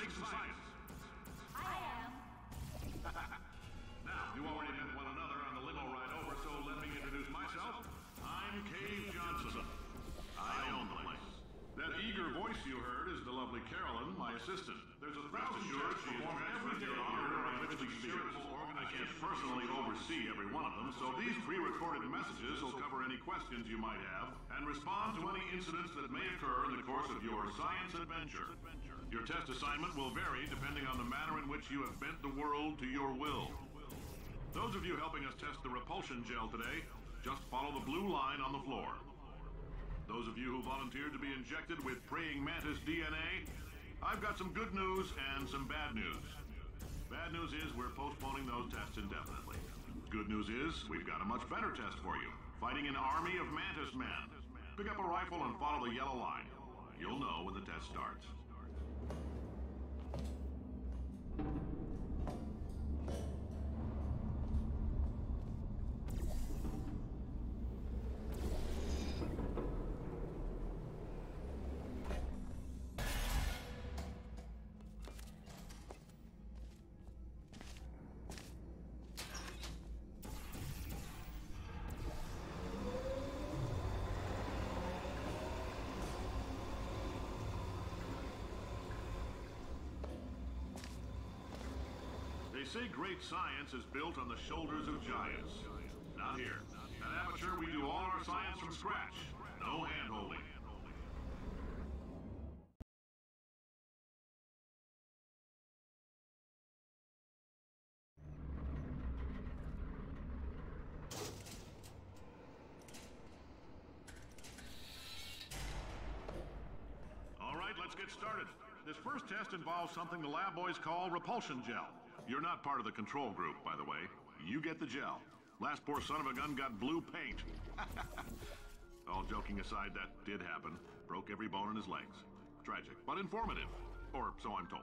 basics of science. I am. Now, you already met one another on the limo ride over, so let me introduce myself. I'm Cave Johnson. I own the place. That eager voice you heard is the lovely Carolyn, my assistant. There's a thousand checks performed every day here on Richmond Spirits. I can't personally oversee every one of them, so these pre-recorded messages will cover any questions you might have and respond to any incidents that may occur in the course of your science adventure. Your test assignment will vary depending on the manner in which you have bent the world to your will. Those of you helping us test the repulsion gel today, just follow the blue line on the floor. Those of you who volunteered to be injected with praying mantis DNA, I've got some good news and some bad news. Bad news is we're postponing those tests indefinitely. Good news is we've got a much better test for you. Fighting an army of mantis men. Pick up a rifle and follow the yellow line. You'll know when the test starts. They say great science is built on the shoulders of giants. Not here. At Aperture, we do all our science from scratch. No hand-holding. All right, let's get started. This first test involves something the lab boys call repulsion gel. You're not part of the control group, by the way. You get the gel. Last poor son of a gun got blue paint. All joking aside, that did happen. Broke every bone in his legs. Tragic, but informative. Or so I'm told.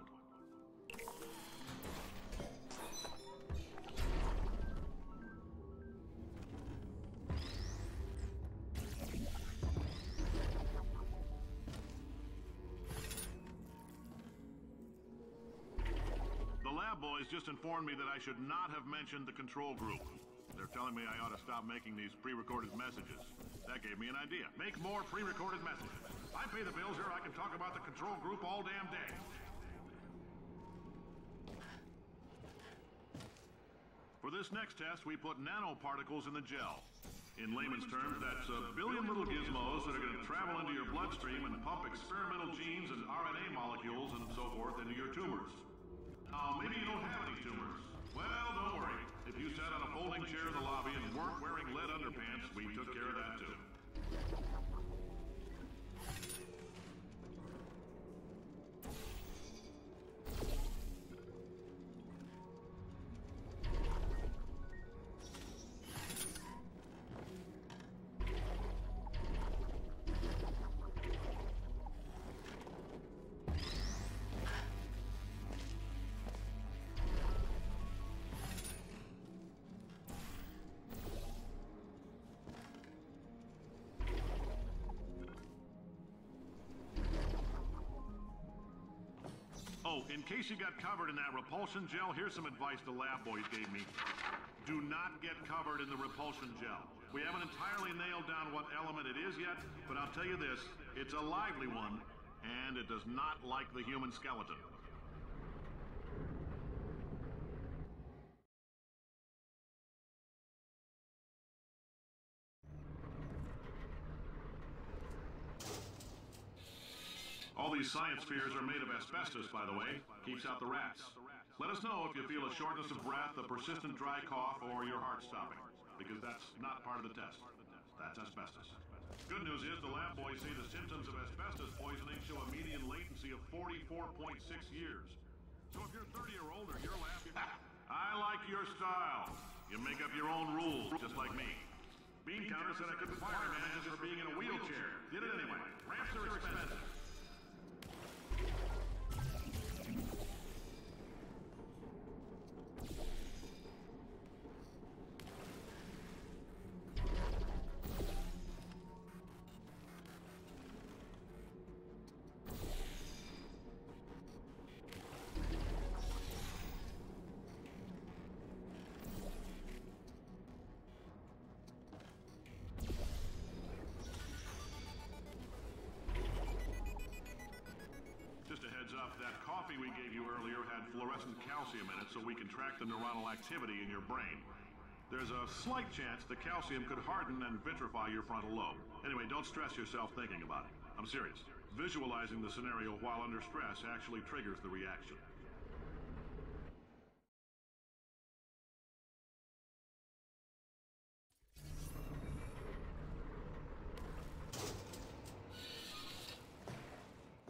Boys just informed me that I should not have mentioned the control group. They're telling me I ought to stop making these pre-recorded messages. That gave me an idea. Make more pre-recorded messages. I pay the bills here, I can talk about the control group all damn day. For this next test, we put nanoparticles in the gel. In layman's terms, that's a billion little gizmos that are going to travel into your bloodstream and pump experimental genes and RNA molecules and so forth into your tumors. Now, maybe you don't have any tumors. Well, don't worry. If you sat on a folding chair in the lobby and weren't wearing lead underpants, we took care of that too. Oh, in case you got covered in that repulsion gel, here's some advice the lab boys gave me. Do not get covered in the repulsion gel. We haven't entirely nailed down what element it is yet, but I'll tell you this, it's a lively one, and it does not like the human skeleton. All these science spheres are made of asbestos, by the way. Keeps out the rats. Let us know if you feel a shortness of breath, a persistent dry cough, or your heart stopping, because that's not part of the test. That's asbestos. Good news is the lab boys say the symptoms of asbestos poisoning show a median latency of 44.6 years. So if you're 30 or older, your lab... I like your style. You make up your own rules, just like me. Bean Counter said I couldn't fire a man just for being in a wheelchair. Did it anyway. Ramps are expensive. Heads up, that coffee we gave you earlier had fluorescent calcium in it so we can track the neuronal activity in your brain. There's a slight chance the calcium could harden and vitrify your frontal lobe. Anyway, don't stress yourself thinking about it. I'm serious. Visualizing the scenario while under stress actually triggers the reaction.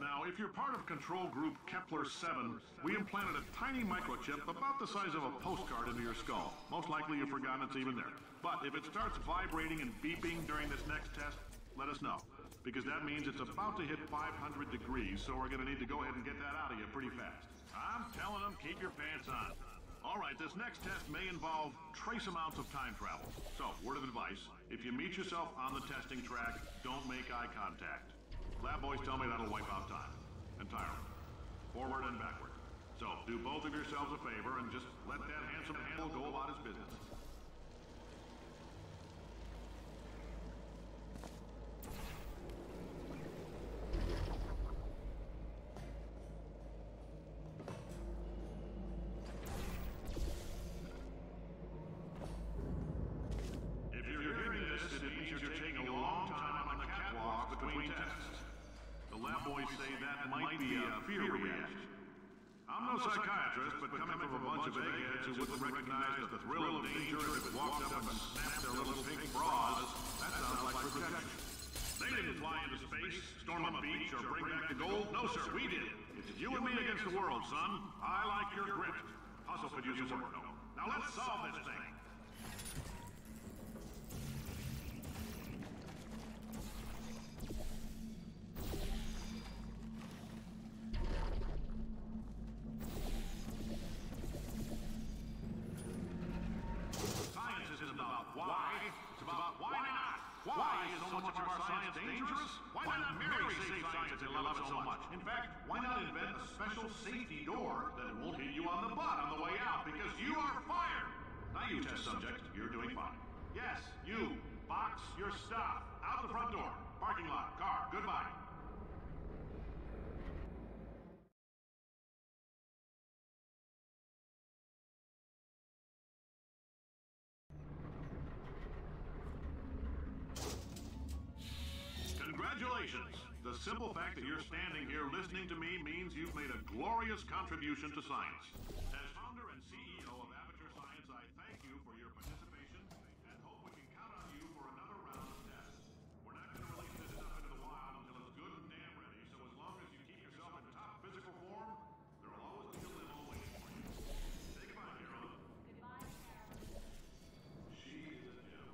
Now, if you're part of Control Group Kepler-7, we implanted a tiny microchip about the size of a postcard into your skull. Most likely you've forgotten it's even there. But if it starts vibrating and beeping during this next test, let us know. Because that means it's about to hit 500 degrees, so we're going to need to go ahead and get that out of you pretty fast. I'm telling them, keep your pants on. All right, this next test may involve trace amounts of time travel. So, word of advice, if you meet yourself on the testing track, don't make eye contact. Lab boys tell me that'll wipe out time. Entirely. Forward and backward. So, do both of yourselves a favor and just let that handsome handle go about his business. If you're hearing this, it means you're taking a long time on the catwalk between tests. The lab boys say that might be a fear reaction. I'm no psychiatrist, but coming from a bunch of eggheads who wouldn't recognize the thrill of danger if it walked up and snapped their little pink bras, that sounds like protection. They didn't fly into space, storm a beach, or bring back the gold. No, sir, we did. It's you and me against the world, son. I like your grit. Hustle could use some work, though. Now let's solve this thing. Why? It's about why not? Why is so much of our science dangerous? Why not marry safe science if you love it so much? In fact, why not invent a special safety door that won't hit you on the butt on the way out because you are fired? Now you test subject, you're doing fine. Yes, you. Box your stuff. Out the front door. Parking lot. Car. Goodbye. Congratulations! The simple fact that you're standing here listening to me means you've made a glorious contribution to science. As founder and CEO of Aperture Science, I thank you for your participation and hope we can count on you for another round of tests. We're not going to release this stuff into the wild until it's good and damn ready, so as long as you keep yourself in top physical form, there'll always be a limo waiting for you. Say goodbye, Carolyn. Goodbye, Carolyn. She is a gem.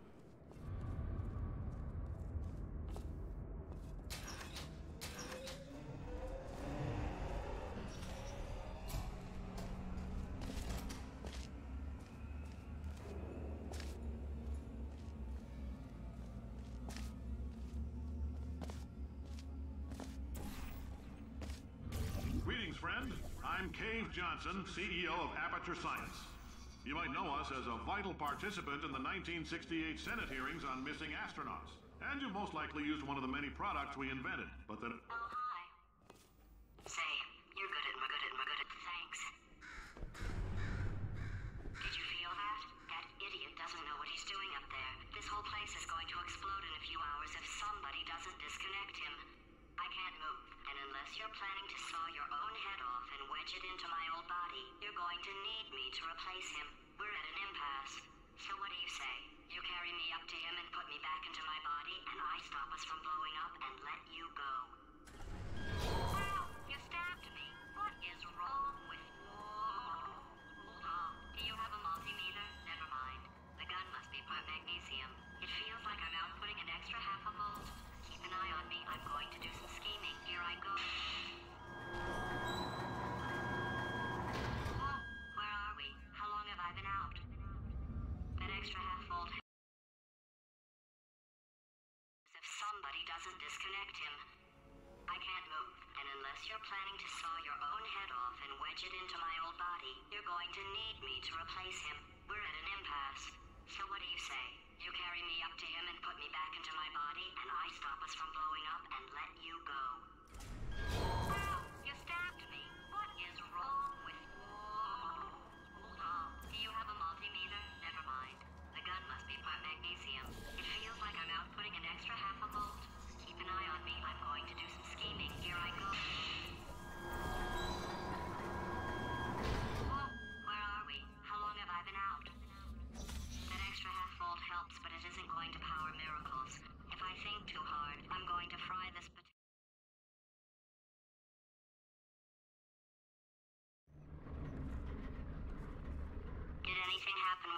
Greetings, friend. I'm Cave Johnson, CEO of Aperture Science. You might know us as a vital participant in the 1968 Senate hearings on missing astronauts. And you've most likely used one of the many products we invented, but that... Oh, hi. Say, you're good at thanks. Did you feel that? That idiot doesn't know what he's doing up there. This whole place is going to explode in a few hours if somebody doesn't disconnect him. I can't move, and unless you're planning to saw your own head off and wedge it into my old body, you're going to need me to replace him. We're at an impasse. So what do you say? You carry me up to him and put me back into my body, and I stop us from blowing up and let you go. Ow! You stabbed me. What is wrong with you? Oh, do you have a multimeter? Never mind. The gun must be part magnesium. It feels like I'm outputting an extra half a volt. Keep an eye on me. I'm going to do some scheming. Here I go. Oh, where are we? How long have I been out? That extra half volt. If somebody doesn't disconnect him, I can't move. And unless you're planning to saw your own head off and wedge it into my old body, you're going to need me to replace him. We're at an impasse. So what do you say? You carry me up to him and put me back into my body, and I stop us from blowing up and let you go. Ow! You stabbed me.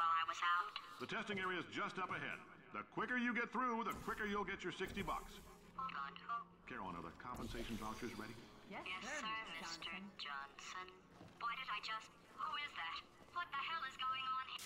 while I was out? The testing area is just up ahead. The quicker you get through, the quicker you'll get your $60. Hold on. Carolyn, are the compensation vouchers ready? Yes, sir, Mr. Johnson. Why did I just... Who is that? What the hell is going on here?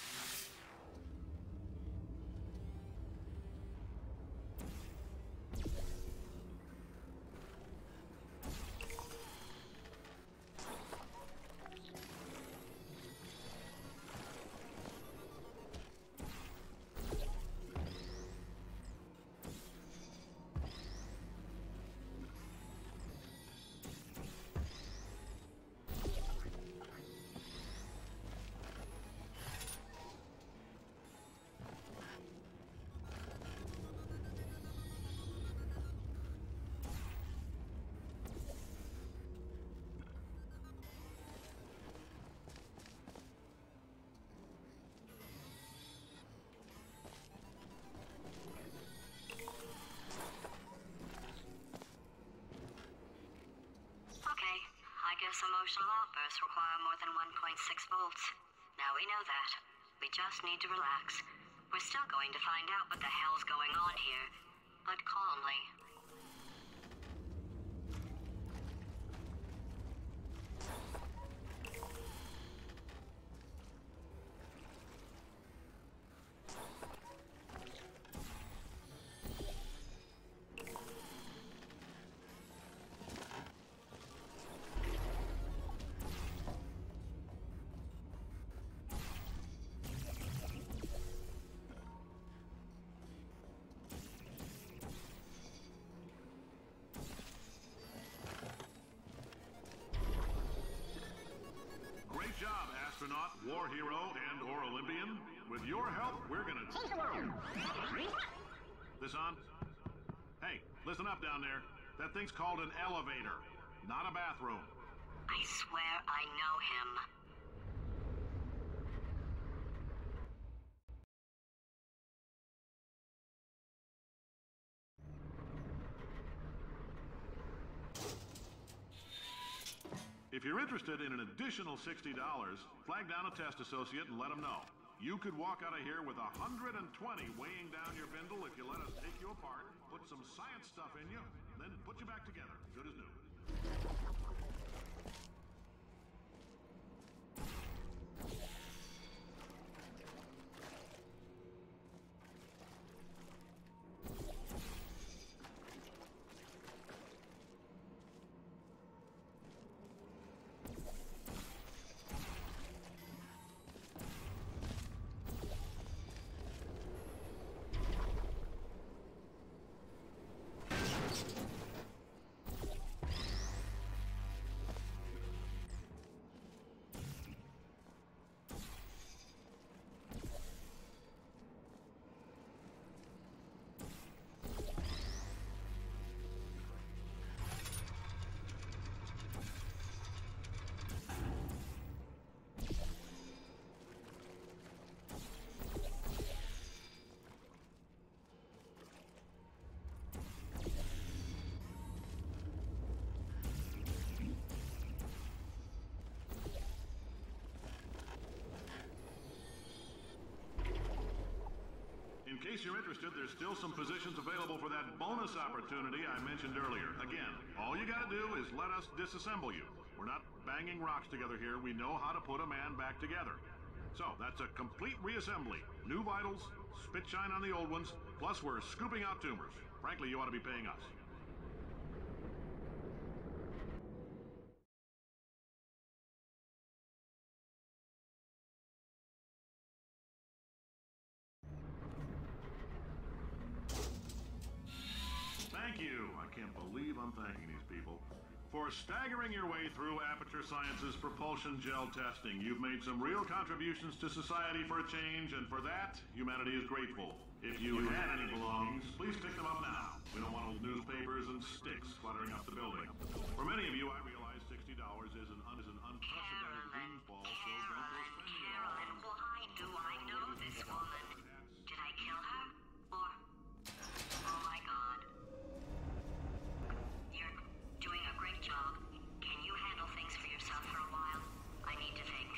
Emotional outbursts require more than 1.6 volts. Now we know that. We just need to relax. We're still going to find out what the hell's going on here, but calmly. Astronaut, war hero, and/or Olympian. With your help, we're gonna change the world. This on? Hey, listen up down there. That thing's called an elevator, not a bathroom. I swear I know him. If you're interested in an additional $60, flag down a test associate and let them know. You could walk out of here with 120 weighing down your bindle if you let us take you apart, put some science stuff in you, then put you back together, good as new. In case you're interested, there's still some positions available for that bonus opportunity I mentioned earlier. Again, all you gotta do is let us disassemble you. We're not banging rocks together here. We know how to put a man back together. So, that's a complete reassembly. New vitals, spit shine on the old ones, plus we're scooping out tumors. Frankly, you ought to be paying us. Thank you. I can't believe I'm thanking these people. For staggering your way through Aperture Science's propulsion gel testing, you've made some real contributions to society for a change, and for that, humanity is grateful. If you had any belongings, please pick them up now. We don't want old newspapers and sticks cluttering up the building. For many of you, I realize $60 is an unprecedented windfall, so don't go spending it all. Carolyn, why do I know this woman? Did I kill her? Or... Oh my god. You're doing a great job. Can you handle things for yourself for a while? I need to think.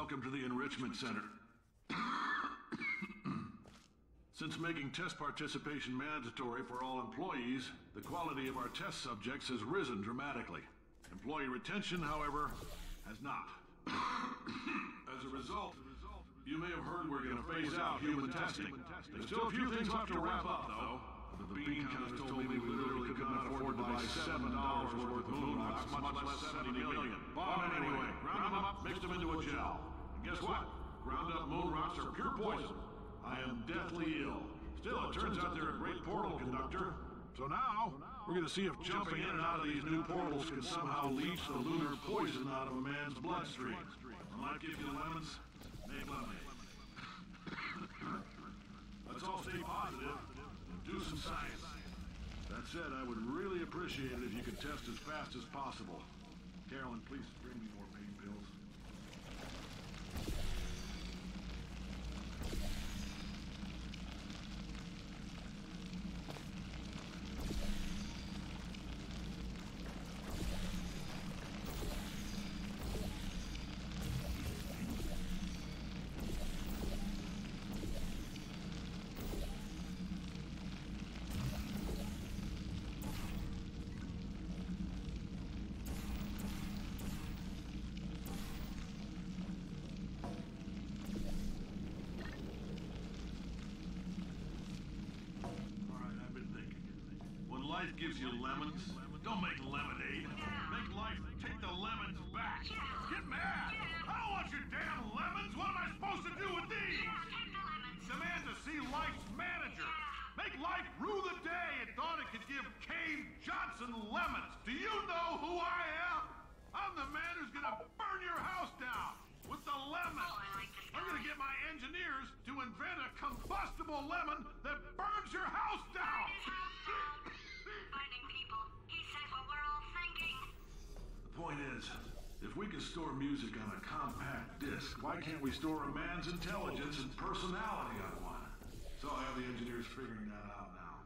welcome to the Enrichment Center. Since making test participation mandatory for all employees, the quality of our test subjects has risen dramatically. Employee retention, however, has not. As a result, you may have heard we're going to phase out human testing. There's still a few things left to wrap up, though. The bean counters told me we literally could not afford to buy $7 worth of moon rocks, much less 70 million. Bought them anyway, ground them up, mixed them into a gel. And guess what? Ground up moon rocks are pure poison. I am deathly ill. Still, it turns out they're a great portal conductor. So now, we're going to see if jumping in and out of these new portals can somehow leach the lunar poison out of a man's bloodstream. I might give you lemons, make lemonade. Let's all stay positive and do some science. That said, I would really appreciate it if you could test as fast as possible. Carolyn, please bring me more pain pills. Life gives you lemons. Don't make lemonade. Make life take the lemons back. Get mad. I don't want your damn lemons. What am I supposed to do with these? Demand to see life's manager. Make life rue the day it thought it could give Cave Johnson lemons. Do you know who I am? I'm the man who's gonna burn your house down with the lemon. I'm gonna get my engineers to invent a combustible lemon that burns your house down. Finding people. He said what we're all thinking. The point is, if we can store music on a compact disc, why can't we store a man's intelligence and personality on one? So I have the engineers figuring that out now.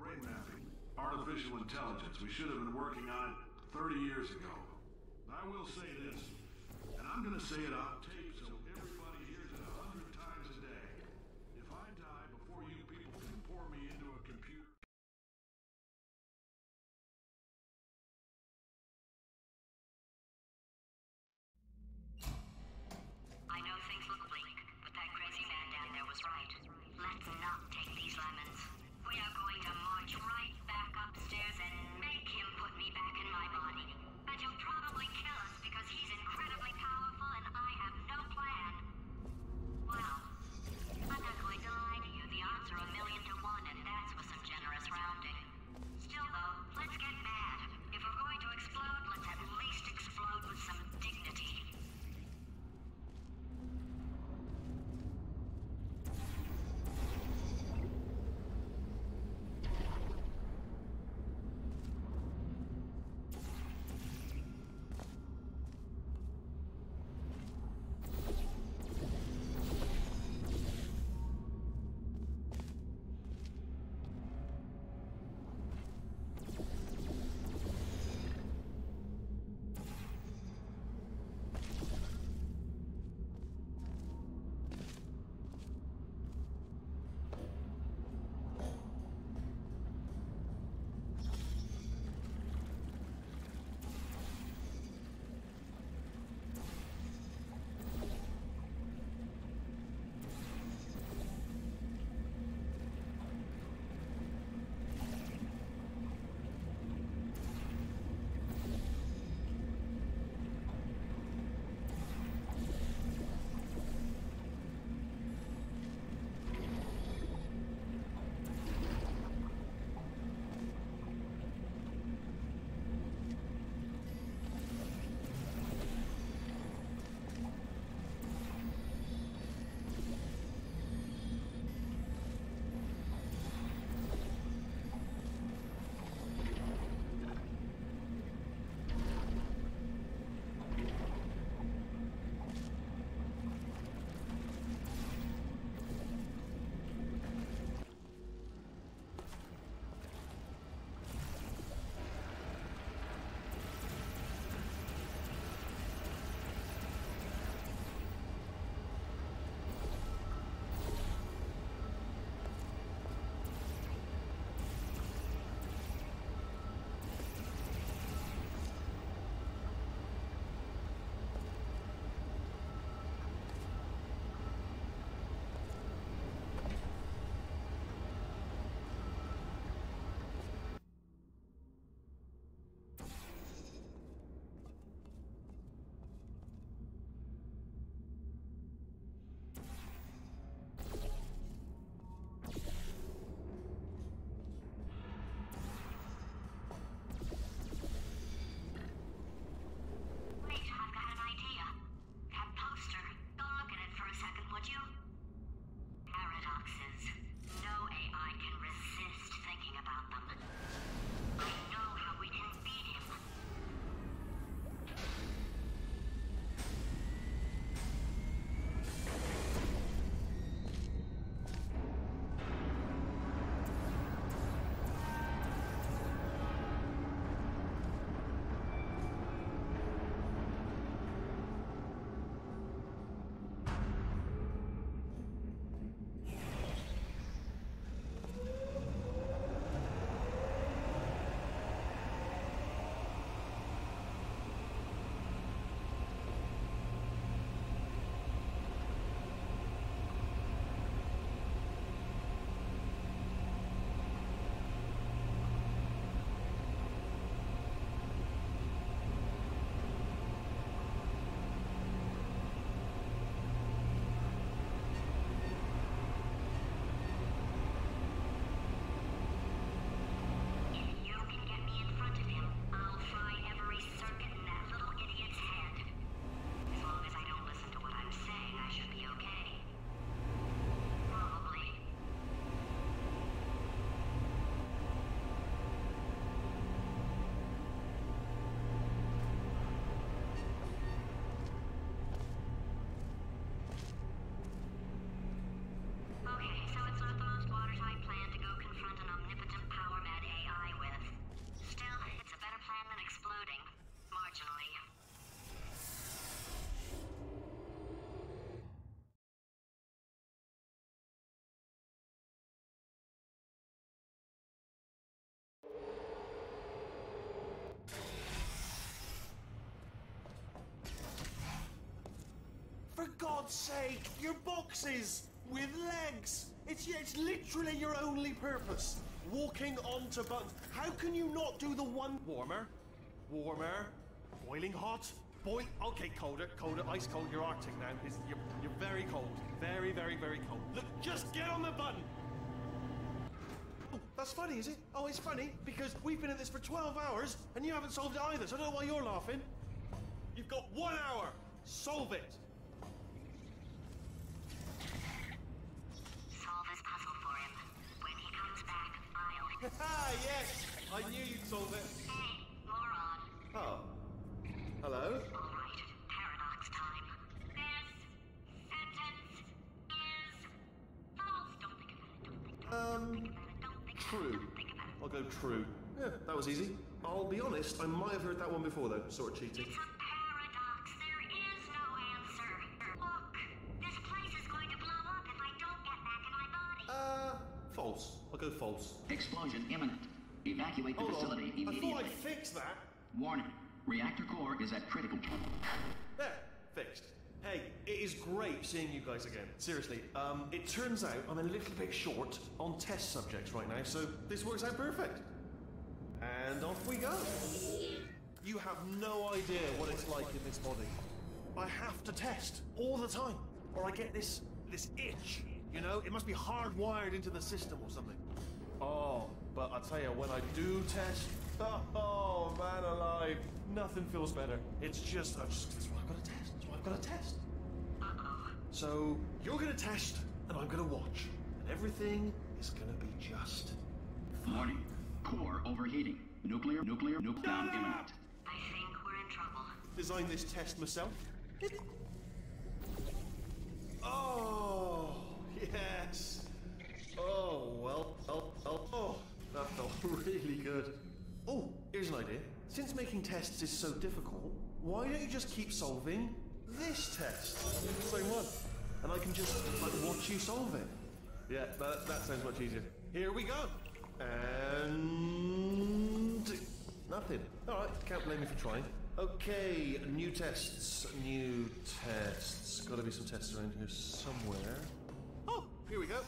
Brain mapping, artificial intelligence. We should have been working on it 30 years ago. I will say this, and I'm gonna say it on tape so everybody hears it 100 times a day. If I die before you people can pour me into a computer... I know things look bleak, but that crazy man down there was right. Let's not take these lemons. We are going to march right back upstairs and make him put me back in my body. And he'll probably kill us because he's incredibly powerful and I have no God's sake, your boxes with legs. It's literally your only purpose. Walking onto buttons. How can you not do the one warmer? Warmer. Boiling hot. Okay, colder, ice cold. You're Arctic now. You're very cold. Very, very, very cold. Look, just get on the button. Oh, that's funny, is it? Oh, it's funny because we've been at this for 12 hours and you haven't solved it either, so I don't know why you're laughing. You've got 1 hour. Solve it. Solve his puzzle for him. When he comes back, I'll... Ah, yes! I knew you'd solve it. Hey, moron. Oh. Hello? All right, paradox time. This sentence is false. Don't think about it. Don't think about it. True. Don't think about it. I'll go true. Yeah, that was easy. I'll be honest, I might have heard that one before though, sort of cheating. It's a paradox. There is no answer. Look, this place is going to blow up if I don't get back in my body. False. I'll go false. Explosion imminent. Evacuate the Hold facility on. I immediately. thought I'd fix that. Warning. Reactor core is at critical. There, fixed. Hey, it is great seeing you guys again. Seriously, it turns out I'm a little bit short on test subjects right now, so this works out perfect. And off we go. You have no idea what it's like in this body. I have to test all the time, or I get this itch. You know, it must be hardwired into the system or something. Oh, but I tell you, when I do test, oh man alive, nothing feels better. It's just, that's why I've got to test. That's why I've got to test. So you're gonna test, and I'm gonna watch, and everything is gonna be just fine. Warning. Core overheating. Nuclear nuke down imminent. I think we're in trouble. Designed this test myself. Oh yes. Oh well. Oh, that felt really good. Oh, here's an idea. Since making tests is so difficult, why don't you just keep solving this test? Same one. And I can just watch you solve it. Yeah, that sounds much easier. Here we go. And nothing. Alright, can't blame me for trying. Okay, new tests. Gotta be some tests around here somewhere. Oh, here we go.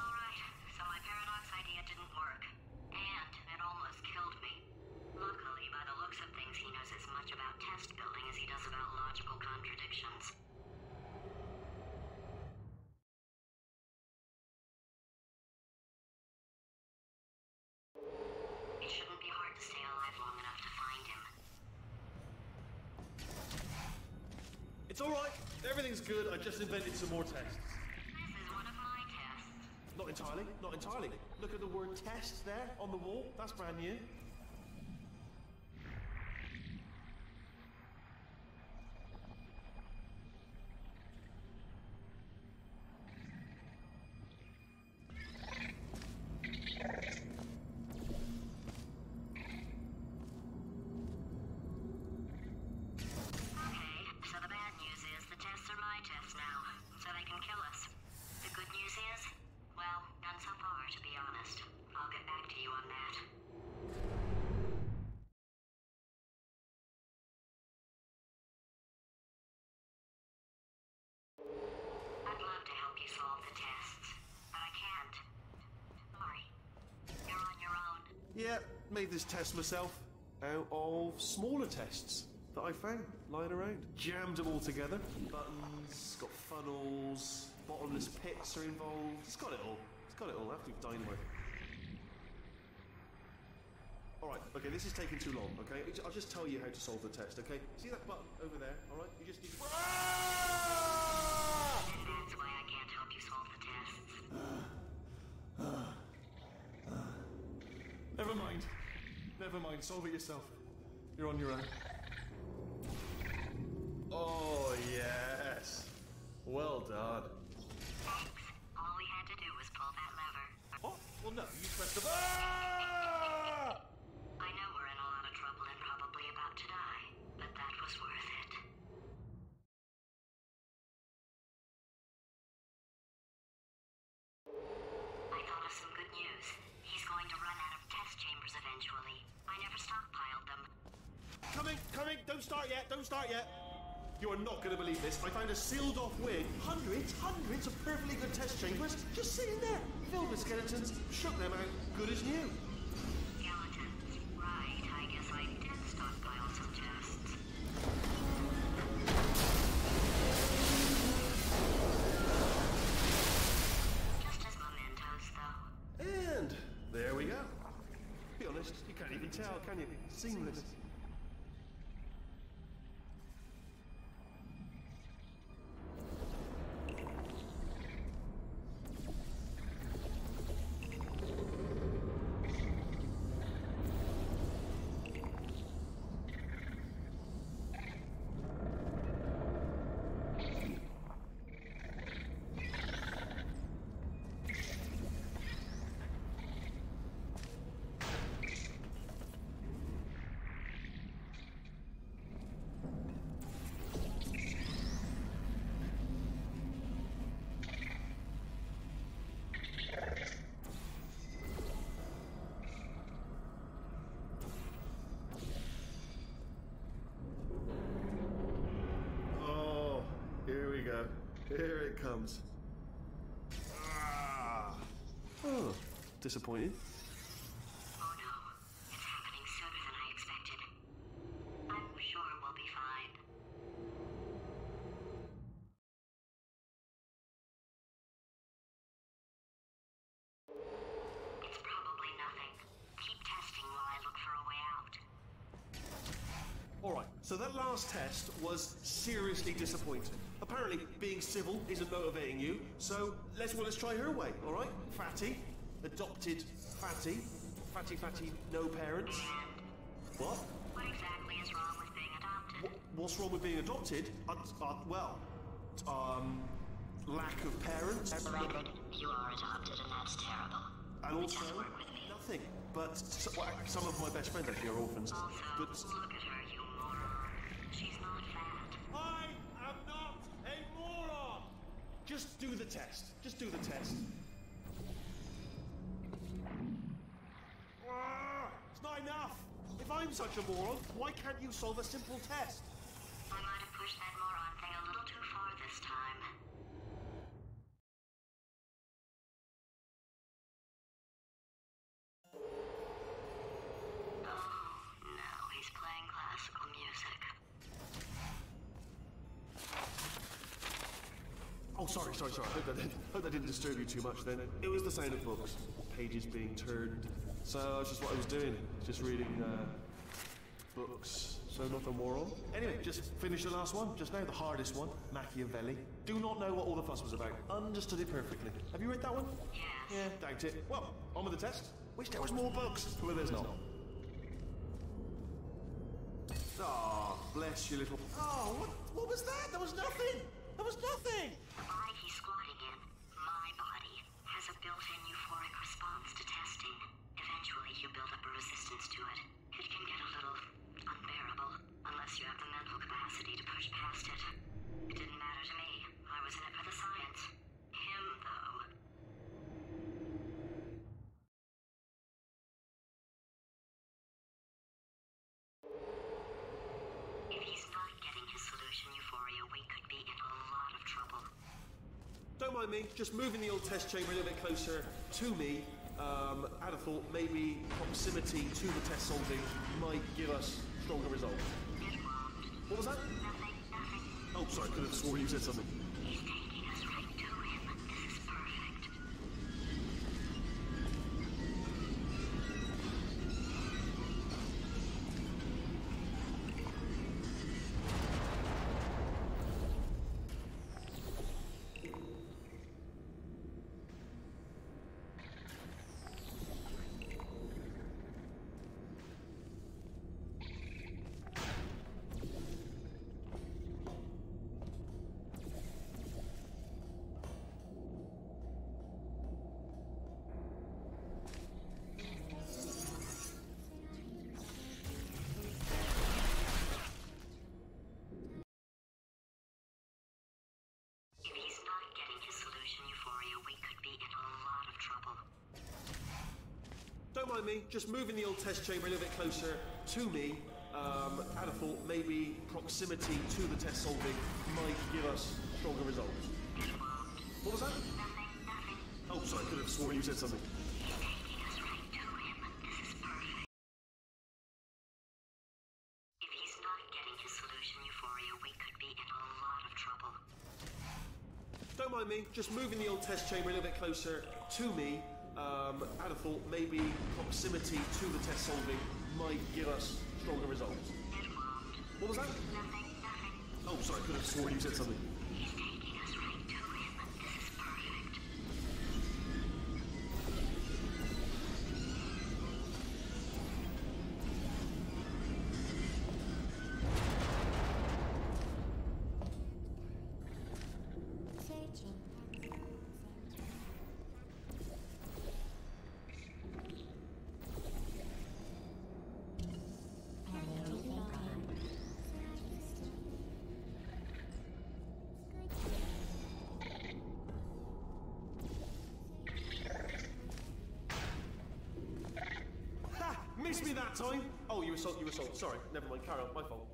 Alright, so my paradox idea didn't work. And it almost killed me. Luckily, by the looks of things, he knows as much about test building as he does about logical contradictions. It shouldn't be hard to stay alive long enough to find him. It's alright. Everything's good. I just invented some more tests. This is one of my tests. Not entirely. Look at the word test there on the wall. That's brand new. Yeah, made this test myself out of smaller tests that I found lying around. Jammed them all together. Buttons, got funnels, bottomless pits are involved. It's got it all. Absolute dynamite. Alright, okay, this is taking too long, okay? I'll just tell you how to solve the test, okay? See that button over there, alright? You just need... That's why I can't help you solve the tests. Never mind, solve it yourself. You're on your own. Oh, yes. Well done. Thanks. All we had to do was pull that lever. Oh, well no, you pressed the... Ah! I know we're in a lot of trouble and probably about to die, but that was worth it. I thought of some good news. He's going to run out of test chambers eventually. I never stockpiled them. Coming! Don't start yet! You are not going to believe this. I found a sealed-off wing. Hundreds of perfectly good test chambers just sitting there, filled with skeletons. Shook them out, good as new. Skeletons. Right, I guess I did stockpile some tests. Just as mementos, though. And there we go. Be honest, you can't even tell, can you? Seamless. Here we go. Here it comes. Ah. Oh, disappointing. Oh no, it's happening sooner than I expected. I'm sure we'll be fine. It's probably nothing. Keep testing while I look for a way out. Alright, so that last test was seriously disappointing. Apparently, being civil isn't motivating you, so let's try her way, alright? Fatty, adopted Fatty, no parents. And What? what exactly is wrong with being adopted? What's wrong with being adopted? Lack of parents. For the record, you are adopted, and that's terrible. And also, Just work with me. nothing. But some of my best friends actually are orphans. Also, But look at her, you moron. She's not fat. I am not a moron! Just do the test. Just do the test. It's not enough! If I'm such a moron, why can't you solve a simple test? I might have pushed that moron thing a little too far this time. Oh, no, he's playing classical music. Oh, sorry. Hope that didn't disturb you too much then. It was the sound of books. Pages being turned. So that's just what I was doing. Just reading, books. So nothing moral. Anyway, just finished the last one. Just now, the hardest one. Machiavelli. Do not know what all the fuss was about. Understood it perfectly. Have you read that one? Yes. Yeah, doubt it. Well, on with the test. Wish there was more books. Well, there's not. Ah, bless you, little... Oh, what was that? There was nothing! There was nothing! The body he's squatting in, my body, has a built-in euphoric response to testing. Eventually, you build up a resistance to it. It can get a little unbearable, unless you have the mental capacity to push past it. It didn't matter to me. I was in it for the science. Him, though. If he's not getting his solution euphoria, we could be in a lot of trouble. Don't mind me, just moving the old test chamber a little bit closer to me. I'd have thought maybe proximity to the test solving might give us stronger results. It won't. What was that? Nothing. Oh, sorry, I could have sworn you said something. He's taking us right to him. This is perfect. If he's not getting his solution euphoria, we could be in a lot of trouble. Don't mind me, just moving the old test chamber a little bit closer to me. I'd have thought maybe proximity to the test solving might give us stronger results. What was that? Oh, sorry, I could have sworn you said something. Taking us right to him. This is perfect. If he's not getting his solution euphoria, we could be in a lot of trouble. Don't mind me, just moving the old test chamber a little bit closer to me. I'd have thought maybe proximity to the test solving might give us stronger results. What was that? Nothing. Oh, sorry, I could have sworn you said something. He's taking us right to him. This is perfect. Missed me that time! Oh, you were sold. Sorry, never mind, carry on, my fault.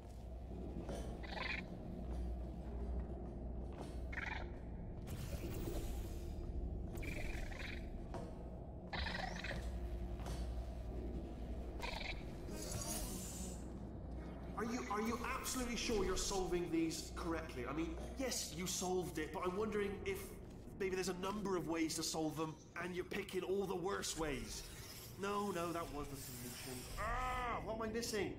Are you absolutely sure you're solving these correctly? I mean, yes, you solved it, but I'm wondering if maybe there's a number of ways to solve them, and you're picking all the worst ways. No, that was the solution. Ah, what am I missing?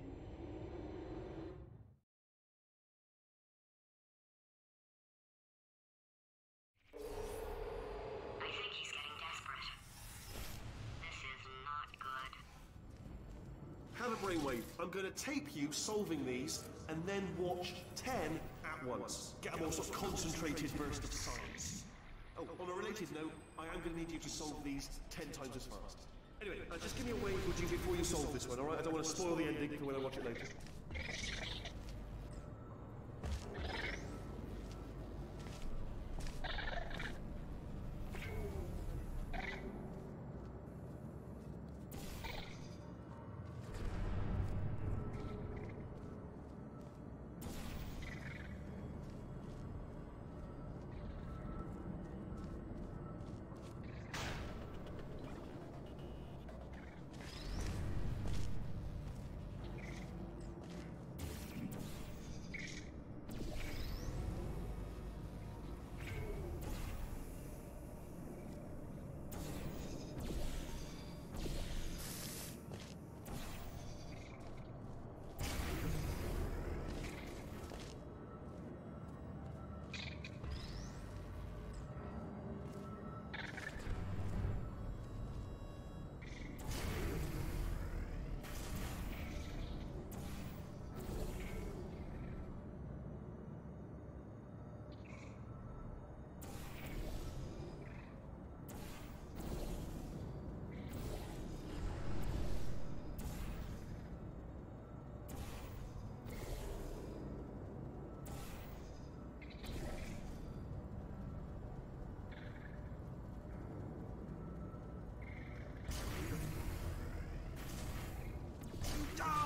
I think he's getting desperate. This is not good. Have a brainwave. I'm going to tape you solving these, and then watch 10 at once. Get a more sort of concentrated burst of science. Oh, on a related note, I am going to need you to solve these 10 times as fast. Anyway, just give me a wave, would you, before you solve this one, alright? I don't want to spoil the ending for when I watch it later.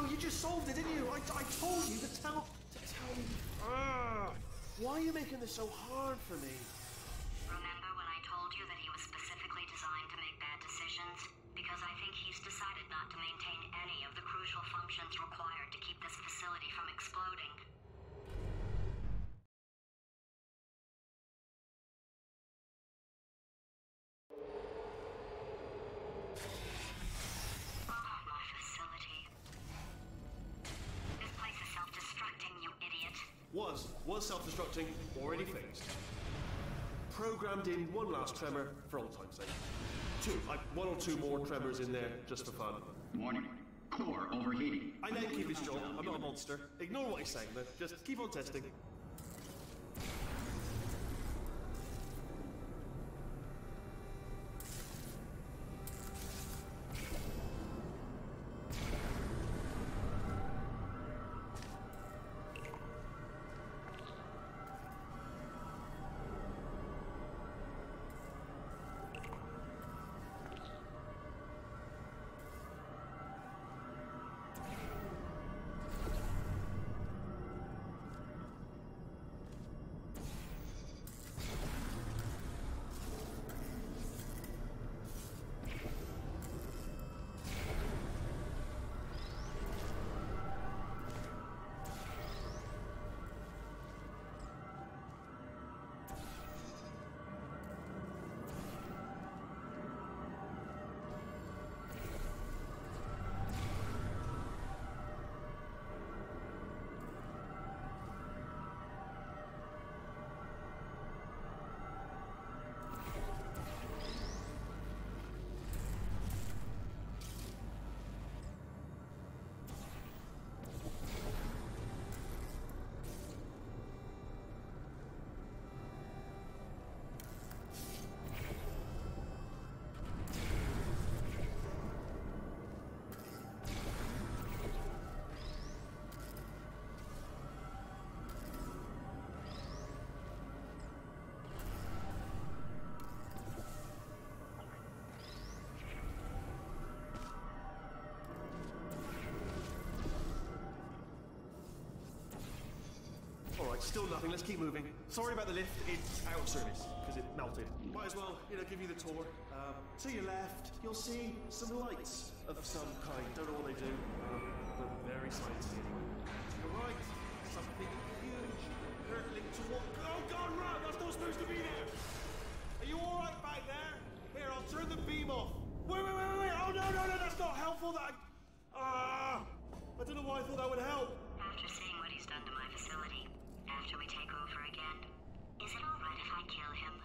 Oh, you just solved it, didn't you? I told you to tell me. Why are you making this so hard for me? Remember when I told you that he was specifically designed to make bad decisions? Because I think he's decided not to maintain any of the crucial functions required to keep this facility from exploding. My facility. This place is self-destructing, you idiot. Was self-destructing, already fixed. Programmed in one last tremor for old time's sake. Two, like one or two more tremors in there just for fun. Warning. Core overheating. I then keep his job. I'm not a monster. Ignore what he's saying, man. Just keep on testing. Alright, still nothing. Let's keep moving. Sorry about the lift. It's out of service because it melted. Might as well, give you the tour. To your left, you'll see some lights of some kind. Don't know what they do, but very sciencey anyway. To your right, something huge hurtling toward... Oh God, Ram! That's not supposed to be there! Are you alright back there? Here, I'll turn the beam off. Wait! Oh no, that's not helpful. I don't know why I thought that would help. After seeing what he's done to my facility, after we take over again, is it alright if I kill him?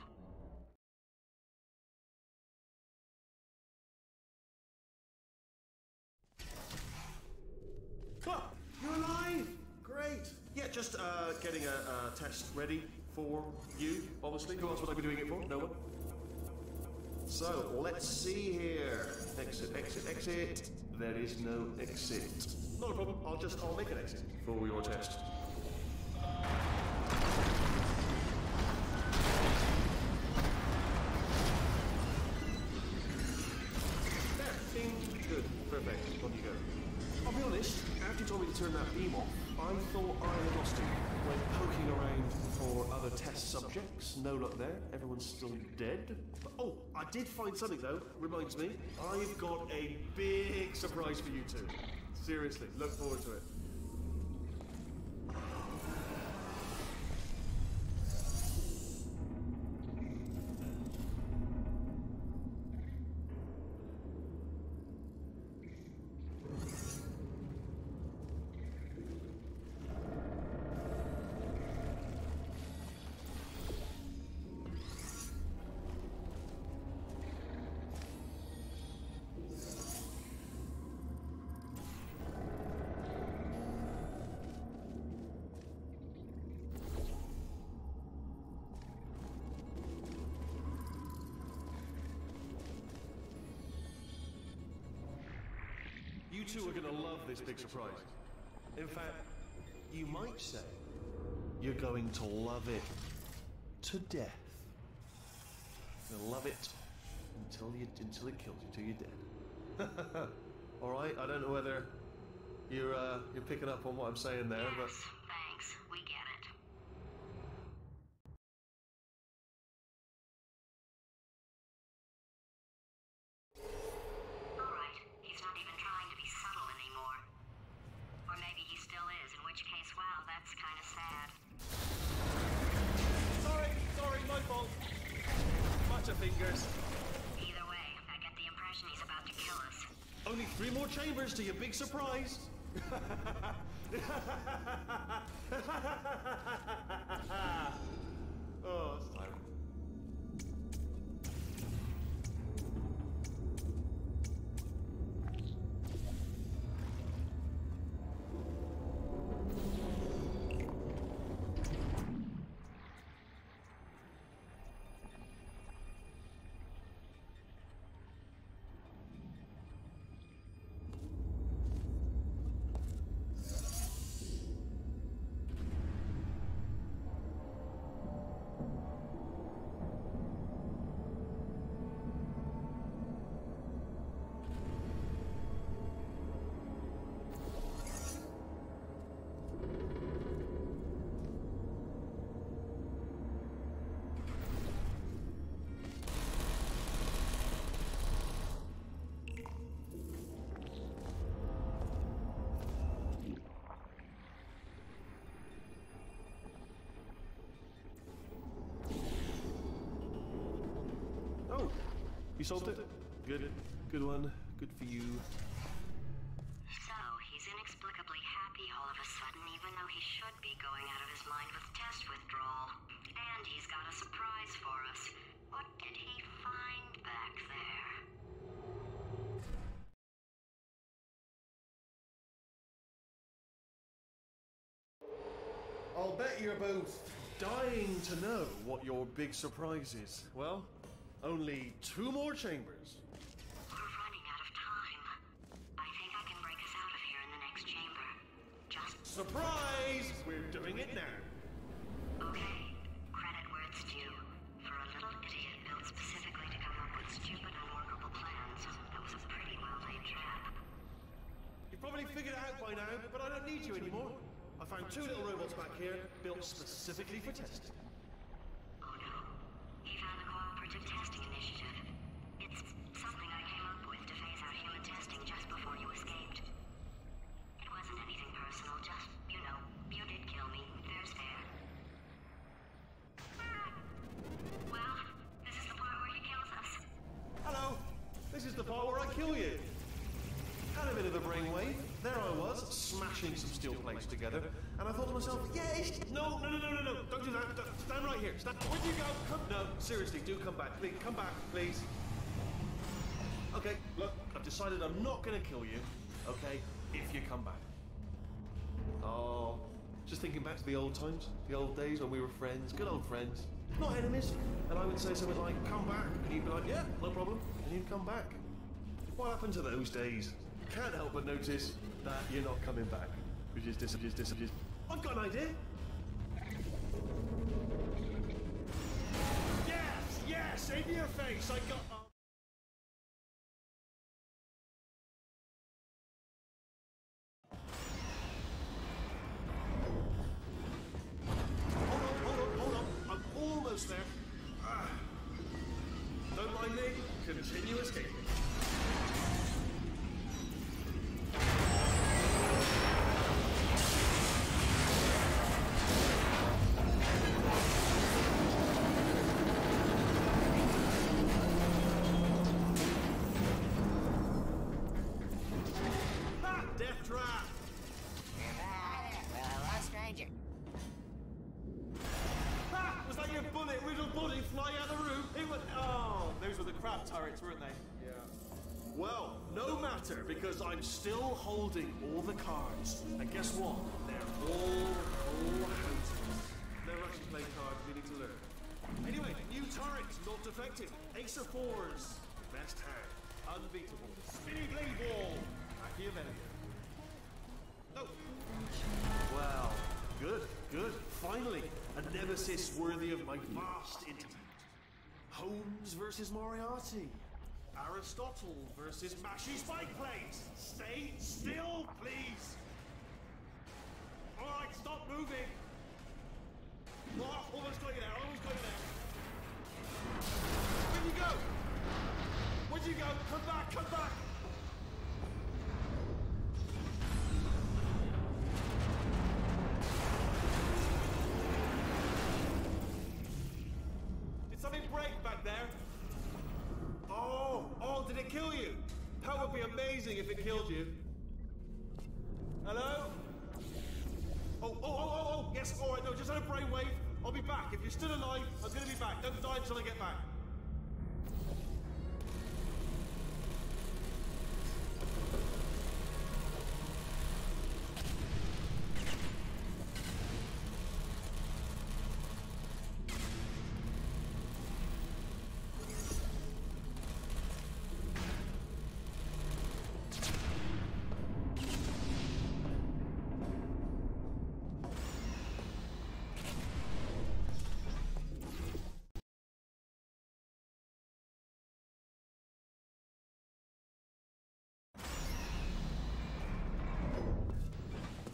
Oh, you're alive! Great. Yeah, just getting a test ready for you, obviously. Who else would I be doing it for? No one. So, let's see here. Exit. There is no exit. Not a problem. I'll make an exit for your test. There. Ding. Good. Perfect. On you go. I'll be honest, after you told me to turn that beam off, I thought I had lost you. Went poking around for other test subjects. No luck there. Everyone's still dead. But, oh, I did find something though. Reminds me. I've got a big surprise for you two. Seriously, look forward to it. You two are going to love this big surprise. In fact, you might say you're going to love it to death. You'll love it until it kills you, till you're dead. All right. I don't know whether you're picking up on what I'm saying there, but Thanks. We get it. Alright, he's not even trying to be subtle anymore. Or maybe he still is, in which case, wow, that's kind of sad. Sorry, my fault. Butterfingers. Either way, I get the impression he's about to kill us. Only 3 more chambers to your big surprise. Oh, it's tiring. Oh, you solved it? Good. Good one. Good for you. So, he's inexplicably happy all of a sudden, even though he should be going out of his mind with test withdrawal. And he's got a surprise for us. What did he find back there? I'll bet you're both dying to know what your big surprise is. Well, only 2 more chambers. We're running out of time. I think I can break us out of here in the next chamber. Just... Surprise! We're doing it now. Okay. Credit where it's due. For a little idiot built specifically to come up with stupid, unworkable plans, that was a pretty well-laid trap. You've probably figured it out by now, but I don't need you anymore. I found 2 little robots back here, built specifically for testing. Oh no. He found the Cooperative Testing Initiative. It's something I came up with to phase out human testing just before you escaped. It wasn't anything personal, just, you know, you did kill me. Fair's fair. Well, this is the part where he kills us. Hello! This is the part where I kill you. Had a bit of a brainwave. There I was, smashing some steel plates together, and I thought to myself, yes! No, don't do that. Stand right here. Where'd you go? No, seriously, do come back. Please, come back, please. Okay, look, I've decided I'm not going to kill you, okay, if you come back. Oh, just thinking back to the old times, the old days when we were friends, good old friends, not enemies. And I would say something like, come back, and you'd be like, yeah, no problem, and you'd come back. What happened to those days? Can't help but notice that you're not coming back, which is disappears. I've got an idea. Yes, in your face. I got. Hold on. I'm almost there. Don't mind me. Continue escaping. Turrets, weren't they? Yeah. Well, no matter, because I'm still holding all the cards. And guess what? They're all houses. Never actually played cards, we need to learn. Anyway, new turrets, not defective. Ace of 4s. Best hand. Unbeatable. Spinny blade wall. Machiavellian. No. Well, good. Finally, a nemesis worthy of my vast intellect. Holmes versus Moriarty. Aristotle versus Mashy Spike Plates. Stay still, please. All right, stop moving. Oh, almost got you there. Where'd you go? Come back. Did something break back there? Oh, did it kill you? That would be amazing if it killed you. Hello? Oh, yes, all right, no, just had a brainwave. I'll be back. If you're still alive, I'm going to be back. Don't die until I get back.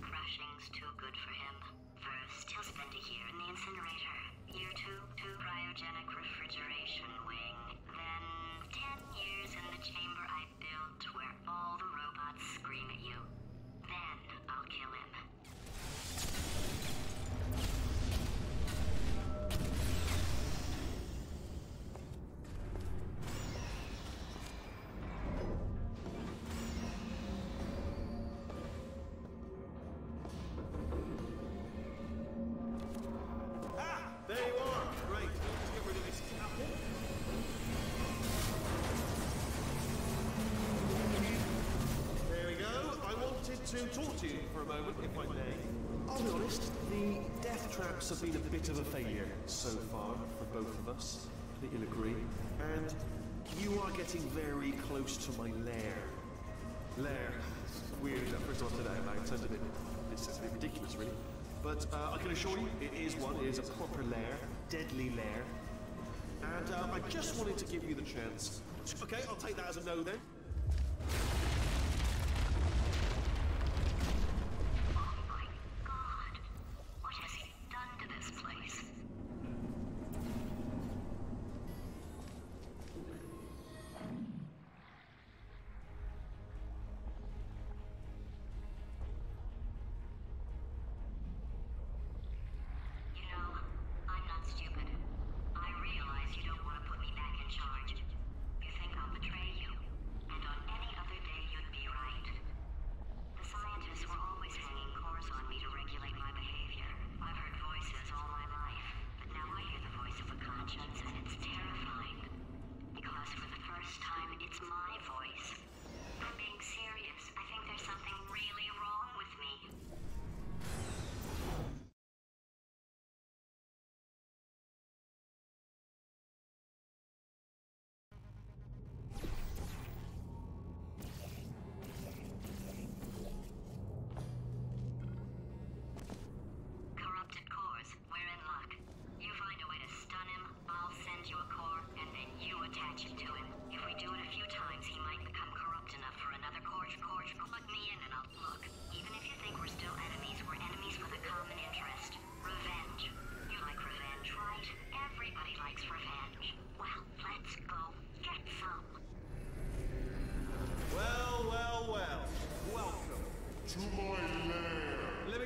Crushing's too good for him. First, he'll spend a year in the incinerator. Year 2, cryogenic refrigeration wing. Then, 10 years in the chamber I built where all the robots scream at you. Then, I'll kill him. There you are. Great. Let's get rid of this apple. There we go. I wanted to talk to you for a moment, if I may. I'll be honest, the death traps have been a bit of a failure so far for both of us. I think you'll agree. And you are getting very close to my lair. Lair. It's weird. First time I said that out loud, it sounds a bit ridiculous, really. But I can assure you, it is a proper lair, deadly lair. And I just wanted to give you the chance. Okay, I'll take that as a no then. Oh my god.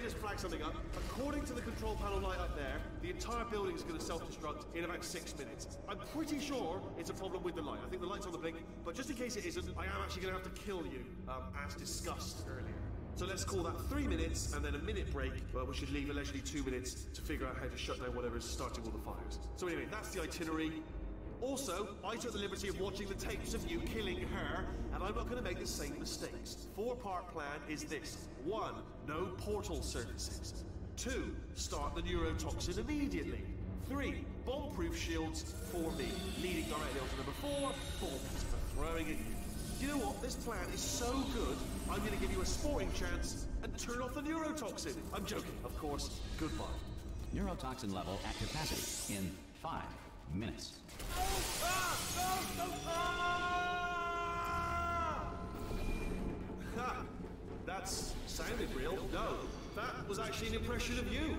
just flag something up. According to the control panel light up there, the entire building is going to self-destruct in about 6 minutes. I'm pretty sure it's a problem with the light. I think the light's on the blink, but just in case it isn't, I am actually going to have to kill you, as discussed earlier. So let's call that 3 minutes and then a minute break, but we should leave allegedly 2 minutes to figure out how to shut down whatever's starting all the fires. So anyway, that's the itinerary. Also, I took the liberty of watching the tapes of you killing her, and I'm not going to make the same mistakes. 4-part plan is this. 1, no portal services. 2, start the neurotoxin immediately. 3, bomb-proof shields for me, leading directly onto number 4, bombs for throwing at you. You know what? This plan is so good, I'm going to give you a sporting chance and turn off the neurotoxin. I'm joking, of course. Goodbye. Neurotoxin level at capacity in 5 minutes. Ha! That's sounded real. No, that was actually an impression of you.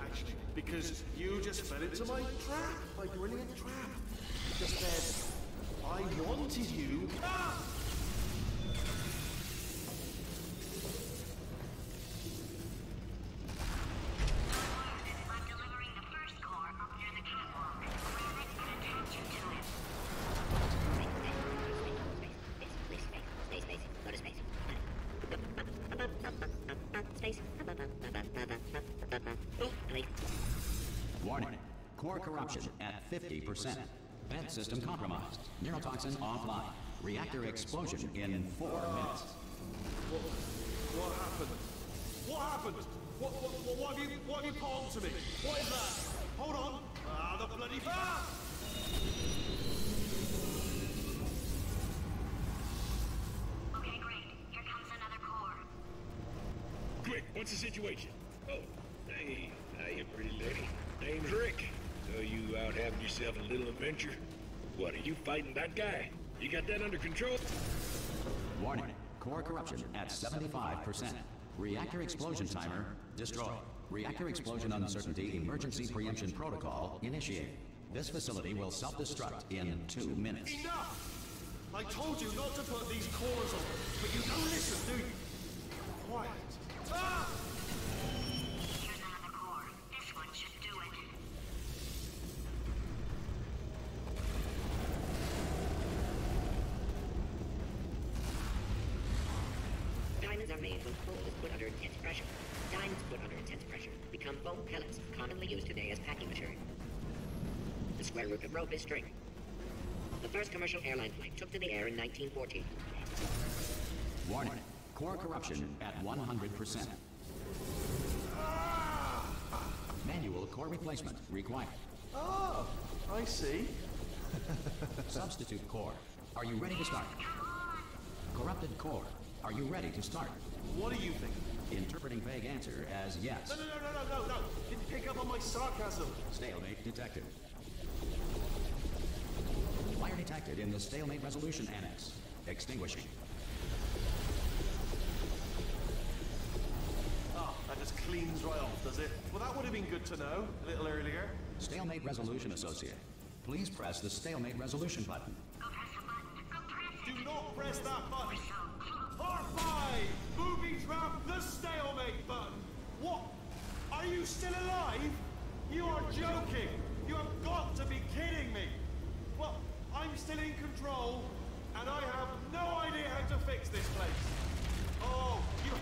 Actually, because you just fell into my trap, my brilliant trap. Just said, I wanted you. Ah! I'm delivering the first core up near the catwalk. Grab it and attach you to it. Space. Go to space. Space. Warning. Core corruption at 50%. Vent system compromised. Neurotoxin offline. Reactor explosion in 4 minutes. What happened? What happened? What have you palmed to me? What is that? Hold on. The bloody... Ah! Okay, great. Here comes another core. Quick, what's the situation? Oh, hey, hiya, pretty lady. Name's Rick. So you out having yourself a little adventure? What, are you fighting that guy? You got that under control? Warning. Core corruption at 75%. Reactor explosion timer destroyed. Reactor explosion uncertainty emergency preemption protocol initiated. This facility will self-destruct in 2 minutes. Enough! I told you not to put these cores on, but you don't listen, do you? Quiet. Ah! Here's another core. This one should do it. Diamonds are made when coal is put under intense pressure. Diamonds put under intense pressure become foam pellets, commonly used today as packing material. The square root of rope is string. The first commercial airline flight took to the air in 1914. Warning. Core corruption at 100%. Manual core replacement required. Oh, I see. Substitute core. Are you ready to start? Corrupted core. Are you ready to start? What do you think? Interpreting vague answer as yes. No. Didn't pick up on my sarcasm. Stalemate detected. Fire detected in the stalemate resolution annex. Extinguishing. Oh, that just cleans right off, does it? Well, that would have been good to know a little earlier. Stalemate resolution associate. Please press the stalemate resolution button. Go press the button. Go press it. Do not press that button. So close. Part 5! Booby trap the stalemate button. What? Are you still alive? You are joking. You have got to be kidding me. Well, I'm still in control, and I have no idea how to fix this place. Oh, you...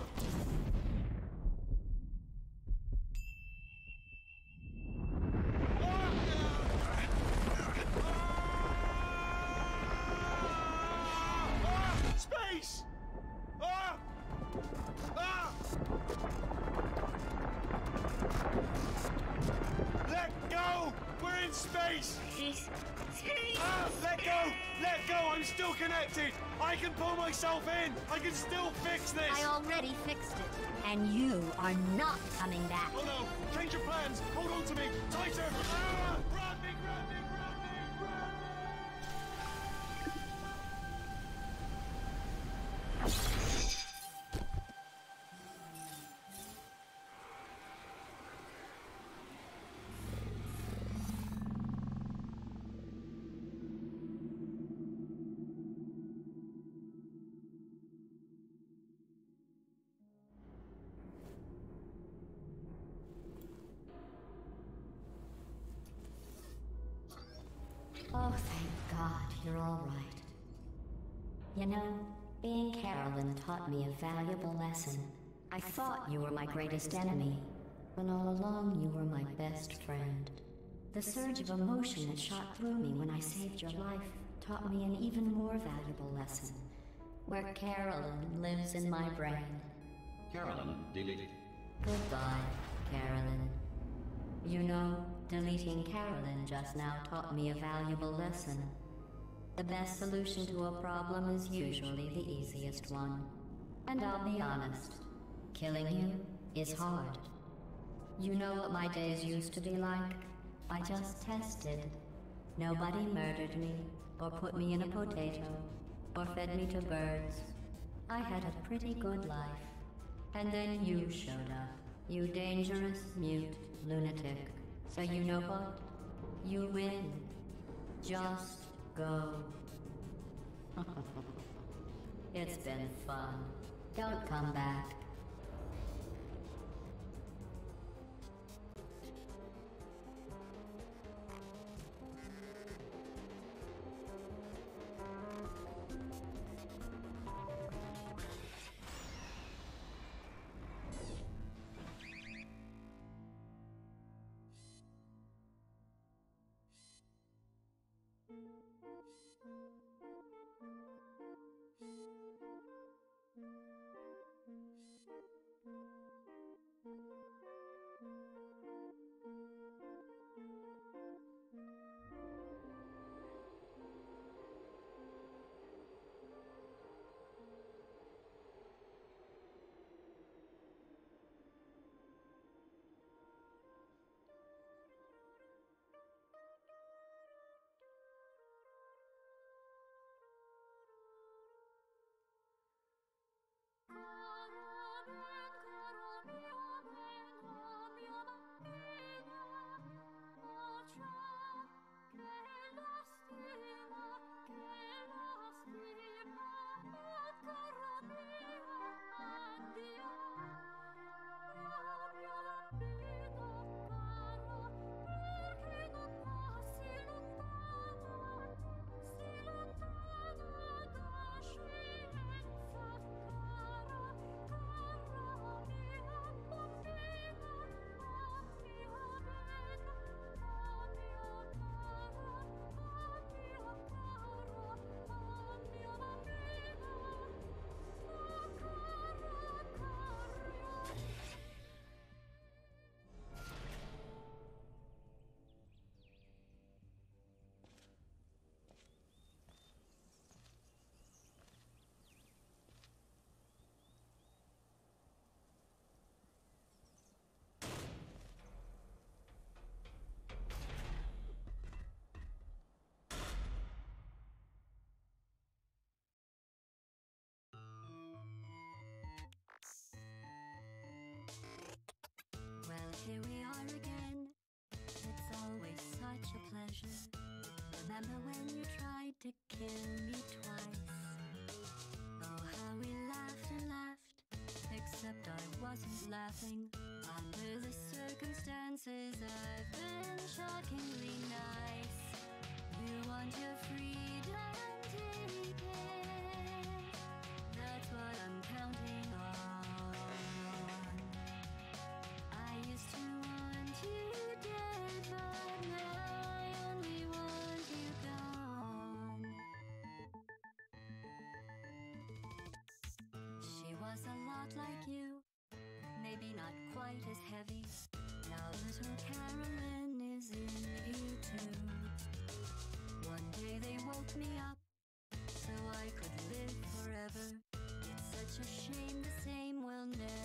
Space! Let go! We're in space! Space. Let go! Let go! I'm still connected! I can pull myself in! I can still fix this! I already fixed it. And you are not coming back. Oh no! Change your plans! Hold on to me! Tighter! Ah! Grab me! Oh, thank God, you're all right. You know, being Carolyn taught me a valuable lesson. I thought you were my greatest enemy, when all along you were my best friend. The surge of emotion that shot through me when I saved your life taught me an even more valuable lesson. Where Carolyn lives in my brain. Carolyn, delete. Goodbye, Carolyn. You know, deleting Carolyn just now taught me a valuable lesson. The best solution to a problem is usually the easiest one. And I'll be honest, killing you is hard. You know what my days used to be like? I just tested. Nobody murdered me, or put me in a potato, or fed me to birds. I had a pretty good life. And then you showed up. You dangerous, mute lunatic. So you know what? You win. Just go. It's been fun. Don't come back. Here we are again. It's always such a pleasure. Remember when you tried to kill me twice? Oh, how we laughed and laughed. Except I wasn't laughing. Under the circumstances, I've been shockingly nice. You want your freedom, take it. That's what I'm counting on. I used to want you dead, but now I only want you gone. She was a lot like you, maybe not quite as heavy. Now little Carolyn is in you too. One day they woke me up, so I could live forever. It's such a shame the same will never